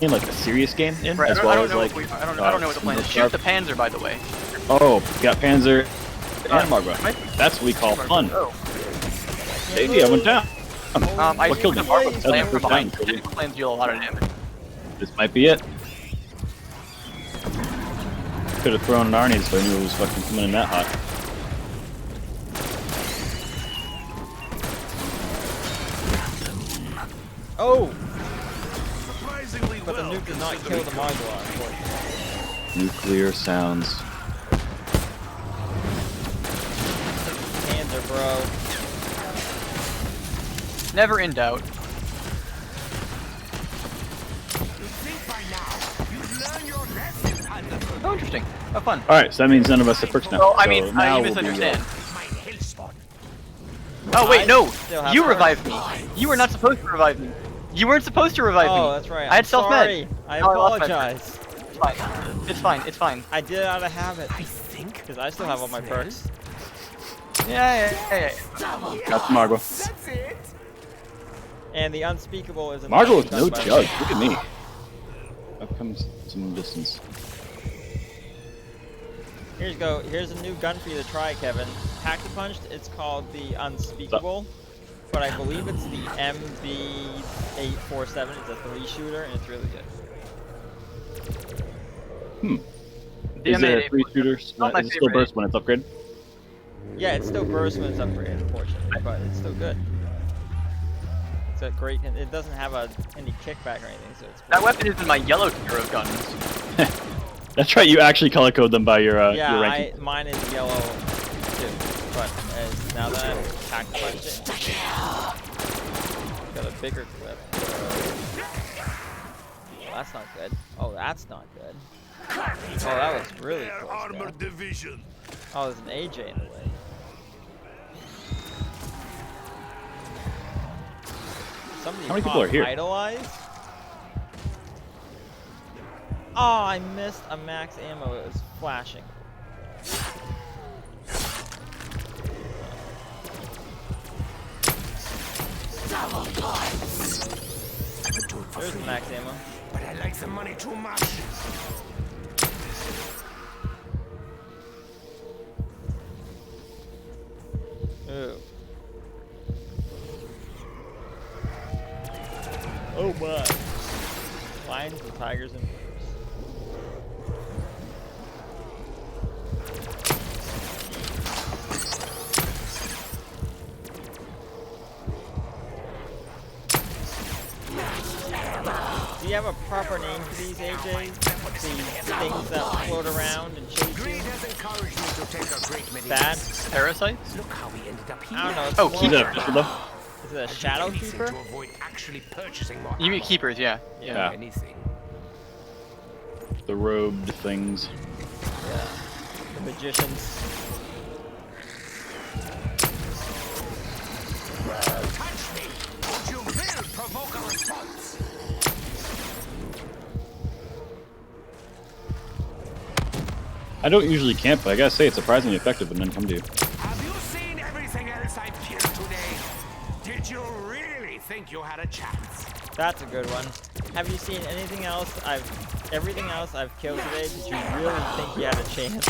In like a serious game in, Right, as well as like I don't know what the plan is. Shoot the Panzer, by the way. Oh, got Panzer and Marlboro. That's what we call fun. Oh. Hey, I went down. I What killed the him? Marble That was Slam the from first behind. time. Tactical Slams deal a lot of damage. This might be it. Could have thrown an Arnie's if I knew it was fucking coming in that hot. Oh! Surprisingly But the well nuke did not kill the Mogwai, unfortunately. Nuclear sounds. Panzer, bro. Never in doubt. Oh, interesting. Have fun. Alright, so that means none of us have perks now. Well, I So mean, now you we'll be, misunderstand. my hell spot. Oh wait, no! still have You perks. revived me. You were not supposed to revive me. You weren't supposed to revive me. Oh, that's right. I had I'm self-med. sorry. I No, I lost my apologize. It's fine. It's fine. It's fine. I did it out of habit. I think Because I still have all my perks. Yeah. That's Margot. that's it. And the unspeakable is Margot with no done by- judge. Look at me. I've come some distance. Here's a new gun for you to try, Kevin. Pack the Punched, it's called the Unspeakable. But I believe it's the MB847. It's a 3-shooter and it's really good. Is it a 3-shooter? Not my Is it still favorite. burst when it's upgraded? Yeah, it still bursts when it's upgraded, unfortunately, but it's still good. It's a great. It doesn't have any kickback or anything, so it's. That weapon is in my yellow tier of guns. That's right. You actually color code them by your Yeah, your ranking. mine is yellow too, but now that I'm pack punching, got a bigger clip. Oh, that's not good. Oh, that's not good. Oh, that was really close. Armored division. Oh, there's an AJ in the way. Somebody How many people are here? Idolize? Oh, I missed a max ammo. It was flashing. There's the max ammo. But I like the money too much. Ooh. Oh my. Lions and tigers and bears. Do you have a proper name for these, AJ? These things that float around and chase Greed you? has encouraged me to take a great many Bad? risks. Parasites? Look how we ended up here. I don't know. It's Oh, more Is it like- official though? Is it a shadow Anything keeper? to avoid actually purchasing more You mean ammo. keepers, yeah. Yeah. Anything. The robed things. Yeah. The magicians. Touch me, but you will provoke a response. I don't usually camp, but I gotta say it's surprisingly effective when men come to you. Have you seen everything else I've killed today? Did you really think you had a chance? That's a good one. Have you seen anything else everything else I've killed today? Did you really think you had a chance?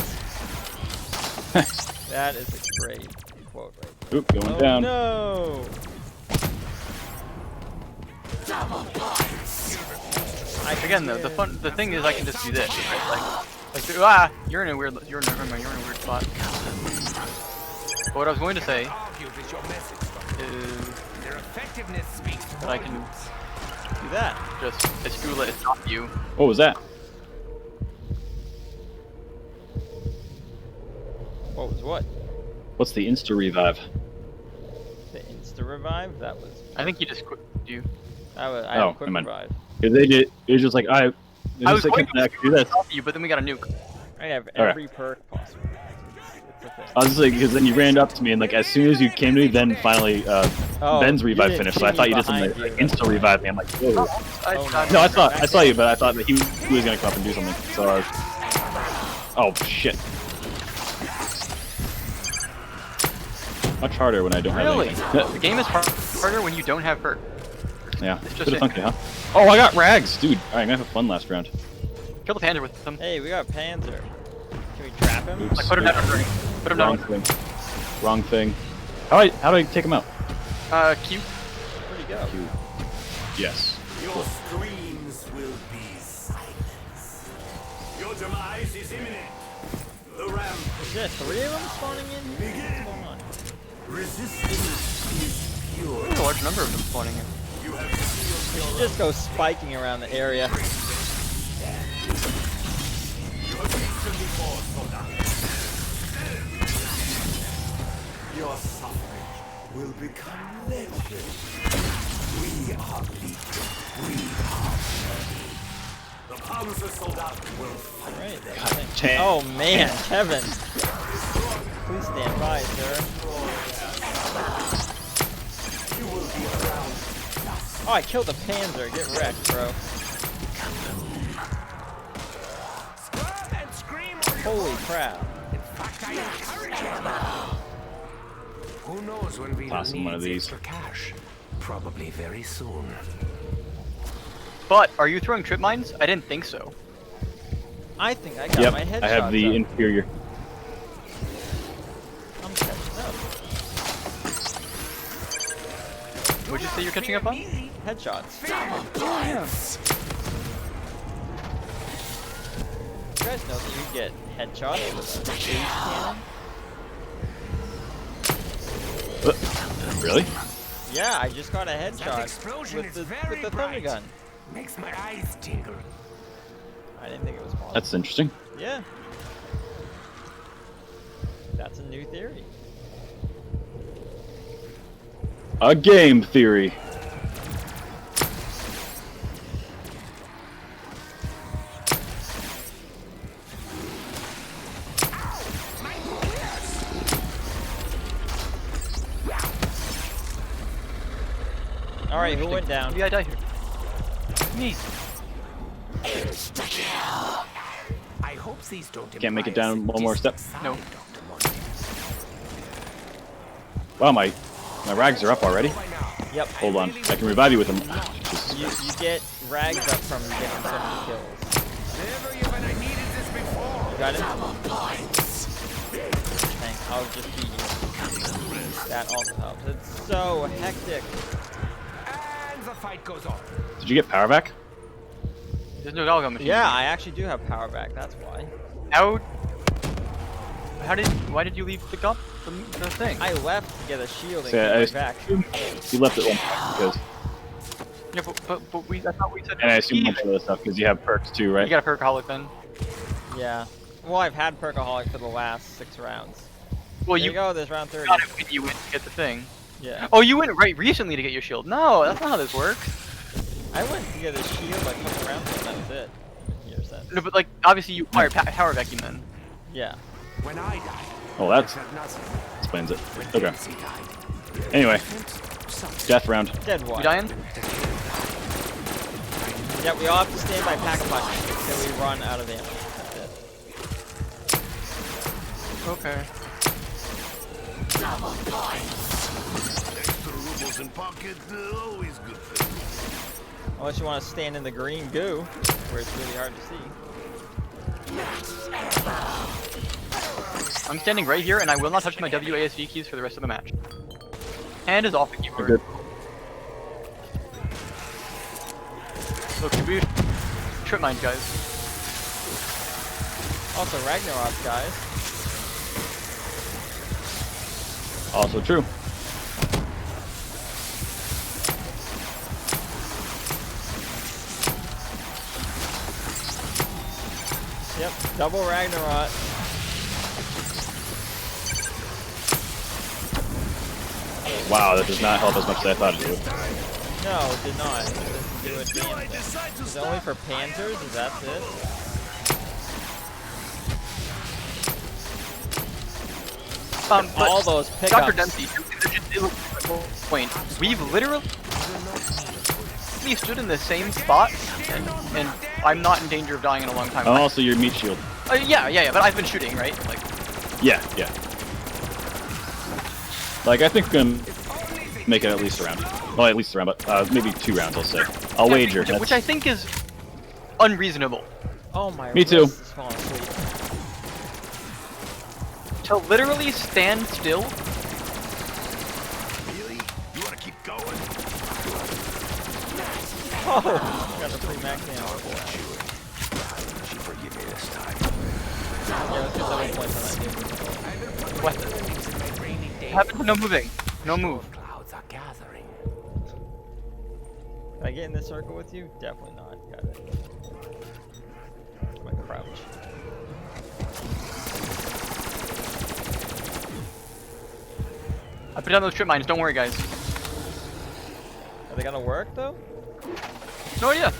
That is a great quote right there. Oop, going Oh down. no! Again, the thing is, I can just do this. Right? You're in a weird spot. But what I was going to say Argue with your message, but is, there are effectiveness speaks But I can volumes. Do that. just Escula is not you. What was that? What was what? What's the insta revive? The insta revive? That was. I think he just quit you. I Oh, have a quick never mind. revive. Because they did. It was just like I was going I could do this. You, but then we got a nuke. I have Alright. every perk possible. It's a thing. I was just like, because then you ran up to me and like as soon as you came to me, then finally Oh, Ben's you revive didn't finished. see So I me thought you did something behind like you. insta revive me. I'm like, whoa. Oh, No, I saw you, but I thought that he was gonna come up and do something. So I was, oh shit. Much harder when I don't Really? have anything. The game is harder when you don't have perk. Yeah, It's it's just bit of it. funky, huh? Oh, I got rags, dude. All right, I'm gonna have fun last round. Kill the panda with them. Hey, we got Panzer. Can we trap him? Oops. Like, put him down. Put him Wrong down. thing. Wrong thing. How do I take him out? Q. Where'd he go? Q. Yes. Your screams will be silenced. Your demise is imminent. The ramp Is there 3 of them spawning in here? What's going on? resistance is pure. There's a large number of them spawning here. You have sealed We your should just go spiking around the area. You have reached the before, soldier. Your suffering will become legend. We are bleeding. We are ready. The Panzer soldat will fight. Right. them. That's Damn. oh man, Kevin. Please stand by, sir. You will be around. Oh, I killed the Panzer. Get wrecked, bro. Scrub and scream or you're Holy gone. crap. In fact, I encourage it. Who knows when we'll Toss him need one of these. extra cash? Probably very soon. But are you throwing trip mines? I didn't think so. I think I got Yep. my headshots I have the up. inferior. I'm catching up. What'd you say you're catching up on? Headshots. You guys know that you get headshots with a phase cannon? Really? Yeah, I just got a That headshot explosion with is the very thunder bright. gun. Makes my eyes tingle. I didn't think it was possible. That's interesting. Yeah. That's a new theory. A game theory. All right, who went down? Yeah, I died here. Me. I hope these don't Can't make it imply a down one more step? sadistic No. side, Dr. Monty. Wow, my rags are up already. By now, Yep. Hold on, I can revive you with them. Jesus You Christ. get rags up from getting so many kills. never even I needed this before. You got it? Thanks. I'll just beat you. That also helps. It's so hectic. And the fight goes on. Did you get power back? There's no Galgo machine. Yeah, I actually do have power back. That's why. Why did you leave the thing? I left to get a shield and So, get I my back. assume you left it one because, Yeah, but I thought we said. and I assume a bunch of other stuff because you have perks too, You right? got a perkaholic then. Yeah. Well, I've had Perkaholic for the last 6 rounds. Well, There you you go. There's round 30. got it when you went to get the thing. Yeah. Oh, you went right recently to get your shield. No, that's not how this works. I went to get a shield like a couple rounds ago. That was it. Here since. No, but like obviously you acquired power vacuum then. Yeah. When I died, Oh, I that felt nothing. explains it. When Okay. Dempsey died, Anyway, I felt something. death round. Dead You one. dying? Yeah, we all have to stand by pack a punch until we run out of ammo. That's it. Okay. Extra rubles in pocket, always good thing. Unless you want to stand in the green goo, where it's really hard to see. I'm standing right here and I will not touch my WASD keys for the rest of the match. Hand is off the keyboard. Good. Look, we trip mines, guys. Also, Ragnarok, guys. Also true. Yep, double Ragnarok. Wow, that does not help as much as I thought it would. No, it did not. It doesn't do a damn thing. Is it only for Panzers? Is that it? All those pickups. Dr. Dempsey, point. We've literally stood in the same spot, and I'm not in danger of dying in a long time. Oh, also your meat shield. Yeah, but I've been shooting, right? Like, Yeah. Like, I think we're gonna make it at least a round. Well, at least a round, but maybe 2 rounds, I'll say. I'll wager. Which I think is unreasonable. Oh my. Me too. wrist is falling asleep. To literally stand still. Really? You want to keep going? Oh, got the free max ammo. She forgive me this time. Yeah, let's get double points on that dude. What? Happened to no moving. No move. Clouds are gathering. Can I get in this circle with you? Definitely not. Got it. I'm gonna crouch. I put down those trip mines. Don't worry, guys. Are they gonna work though? No idea.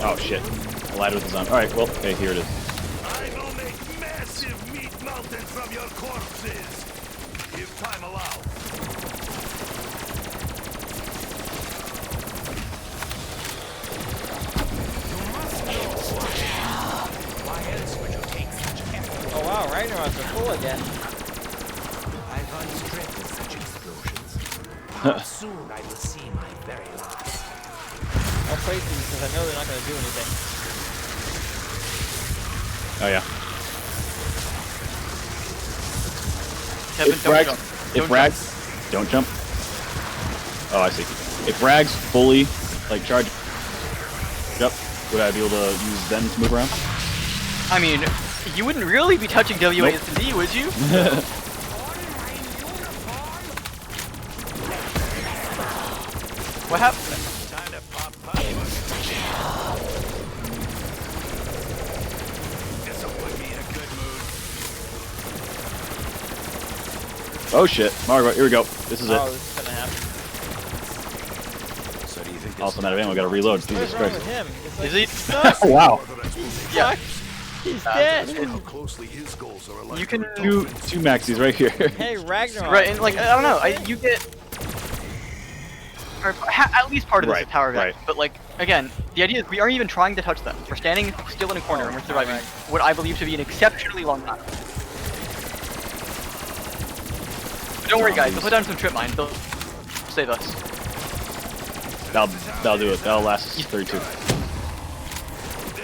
Oh shit. The ladder is on. Alright, well, okay, here it is. I will make massive meat mountains from your corpses, if time allows. Why else would you take such effort? Oh wow, Ragnaroks are full again. I once dreaded such explosions. How soon I will see my very last. I'll place these because I know they're not gonna do anything. Oh yeah. Kevin, If don't Rags, jump. if Rags, don't jump. Oh, I see. If Rags fully, like, charge up, would I be able to use them to move around? I mean, you wouldn't really be touching WASD, would you? What happened? Time to pop. This'll put me in a good mood. Oh shit. Margot, here we go. This is Oh, it. this is gonna happen. So do you think Also not out of ammo, gotta reload. What Jesus is wrong with Christ. him? It's like, Is he? sucks. Oh wow. Yeah. He's dead. how closely his goals are aligned? You can Two maxis right here. Hey, Ragnarok. Right, and like I don't know, you get or at least part of this Right, is tower gun. right. But like again, the idea is we aren't even trying to touch them. We're standing still in a corner and we're surviving what I believe to be an exceptionally long time. But don't worry, guys. We'll put down some trip mines. They'll save us. That'll do it. That'll last us 32.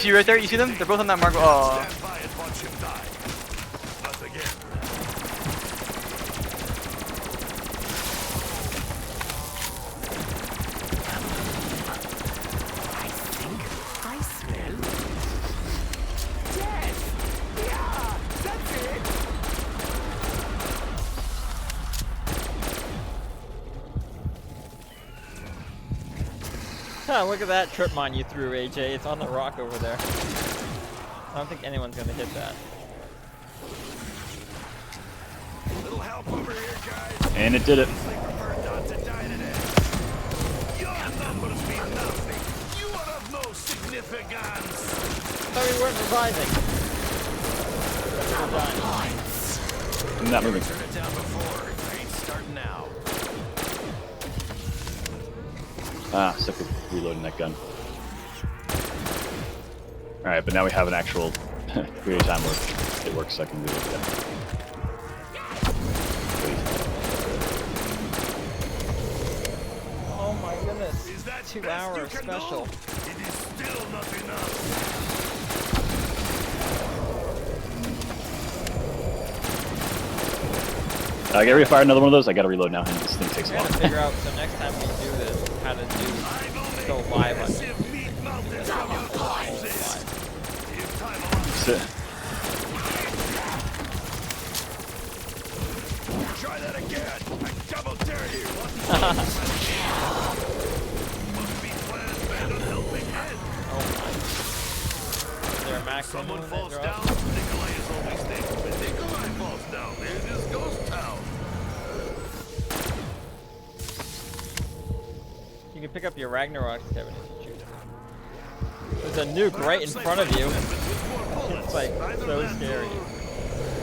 See right there? You see them? They're both on that mark. Oh. Stand by and watch him die. Once again. I smell death. Yeah, that's it. Huh, look at that trip mine you threw, AJ. It's on the rock over there. I don't think anyone's gonna hit that. Little help over here, guys. And it did it. They prefer not to die today. Your numbers mean nothing. You are of no significance. thought we weren't reviving. We're dying. I'm not moving. Turn it down before. I ain't starting now. Ah, sick of reloading that gun. Alright, but now we have an actual period of time where it works so I can reload that. Oh my goodness. Is that 2 best hour you can special. do? It is still not enough. I gotta refire another one of those. I gotta reload now, and this thing takes I a while. gotta figure out, so next time we do this, how to go live on Massive meat mountains from your corpses. If time allows. Sit. Try that again. I double dare Is there a maximum Someone that falls drops? down, Nikolai is always there. When Nikolai falls down, it is ghost town. You can pick up your Ragnarok, Kevin, if you choose to. There's a nuke right in front of you. It's like so scary.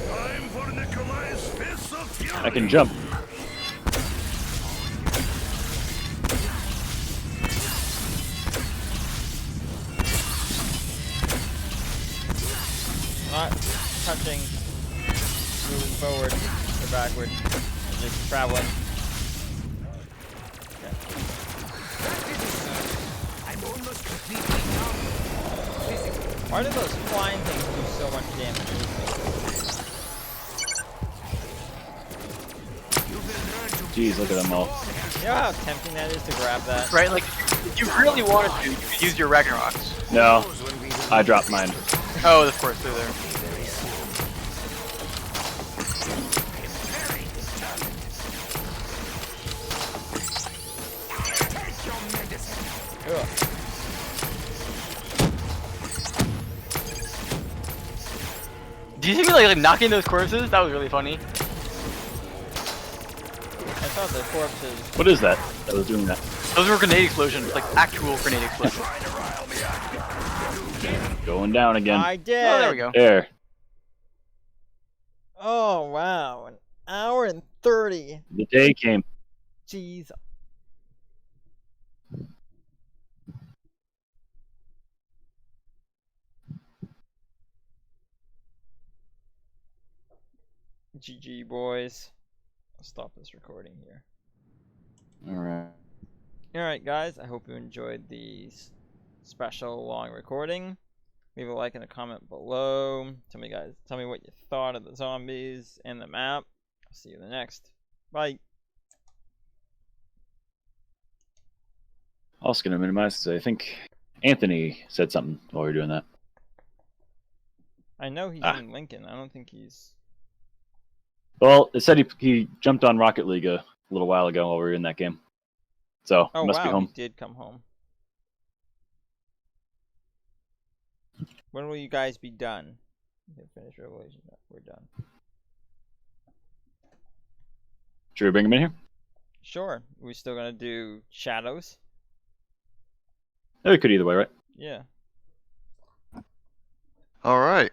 Time for Nikolai's fists of fury. I can jump. Not touching, moving forward or backward, just traveling. Okay. I'm almost completely numb. Physically. Why do those flying things do so much damage? You've been learned to Jeez, look at them all. You know how tempting that is to grab that? Right, like, if you really wanted to, you could use your Ragnaroks. No, I dropped mine. Oh, of course, they're there. take your medicine. Ugh. Do you see me like knocking those corpses? That was really funny. I thought the corpses. What is that? That was doing that. Those were grenade explosions, like actual grenade explosions. Going down again. I did. Oh, there we go. There. Oh wow, an hour and 30. The day came. Jeez. GG boys. I'll stop this recording here. Alright. Alright guys, I hope you enjoyed the special long recording. Leave a like and a comment below. Tell me what you thought of the zombies and the map. I'll see you in the next. Bye. Also gonna minimize because I think Anthony said something while we were doing that. I know he's in Lincoln. I don't think he's... Well, it said he jumped on Rocket League a little while ago while we were in that game. So, Oh he must be wow, home. he did come home. When will you guys be done? You can finish Revelation. We're done. Should we bring him in here? Sure. We're still gonna do shadows. Yeah, we could either way, right? Yeah. All right.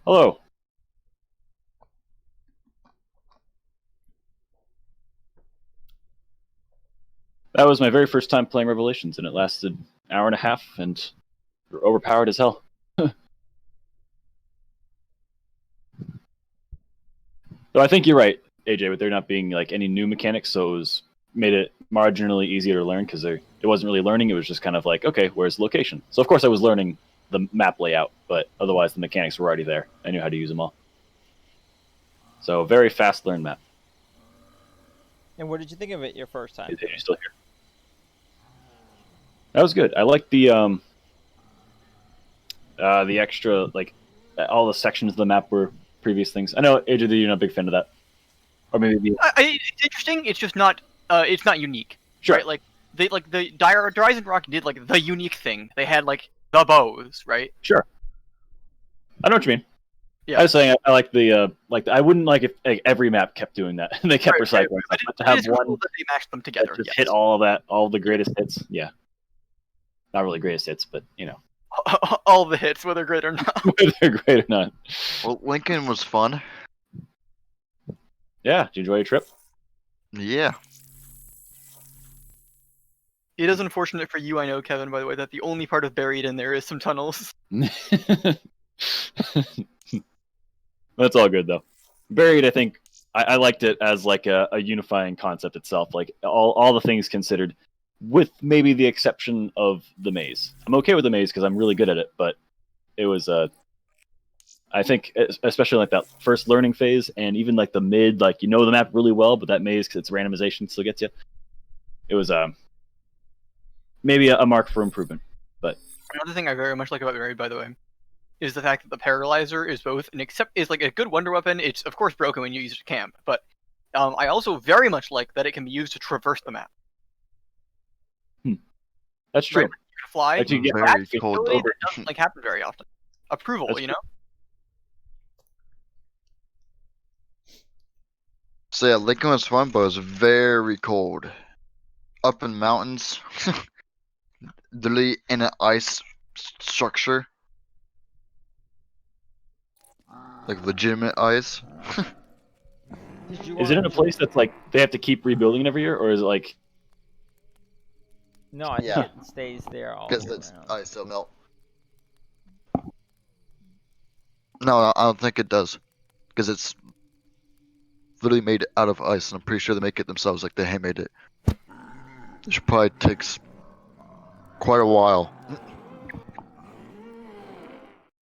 Hello. That was my very first time playing Revelations, and it lasted an hour and a half, and we're overpowered as hell. So I think you're right, AJ, with there not being like any new mechanics, so made it marginally easier to learn because it wasn't really learning. It was just kind of like, okay, where's the location? So of course I was learning the map layout, but otherwise the mechanics were already there. I knew how to use them all. So very fast learn map. And what did you think of it your first time? Is AJ still here? That was good. I like the extra, like all the sections of the map were previous things. I know AJ, you're not a big fan of that, or maybe It's interesting. It's just not. It's not unique. Sure. Right? Like the Horizon Rock did like the unique thing. They had like the bows, right? sure. I know what you mean. Yeah. I was saying I like the I wouldn't like if like, every map kept doing that and they kept Right, recycling right. stuff, but to It have is cool one that they mashed them that together. just Yes. hit all of that, all the greatest hits. Yeah, not really greatest hits, but you know, all the hits, whether great or not. whether they're great or not. Well, Lincoln was fun. Yeah, did you enjoy your trip? Yeah. It is unfortunate for you, I know, Kevin. By the way, that the only part of buried in there is some tunnels. That's all good though. Buried, I think I liked it as like a unifying concept itself. Like all the things considered, with maybe the exception of the maze. I'm okay with the maze because I'm really good at it, but it was I think especially like that first learning phase and even like the mid, like you know the map really well, but that maze because it's randomization still gets you. It was maybe a mark for improvement. Another thing I very much like about buried, by the way, is the fact that the paralyzer is both is like a good wonder weapon. It's of course broken when you use it to camp, but I also very much like that it can be used to traverse the map. That's true. Right? You can fly. Like you get Very That's a cold. ability that doesn't like happen very often. Approval, That's you know. So yeah, Lincoln was fun, but it was very cold. Up in mountains, literally in an ice structure, like legitimate ice. Did you Is it want in a place that's like they have to keep rebuilding every year, or is it like No, I think Yeah. it stays there all Because year it's round. ice, it'll melt. No, I don't think it does. Because it's literally made out of ice, and I'm pretty sure they make it themselves, like they handmade it. It probably takes quite a while.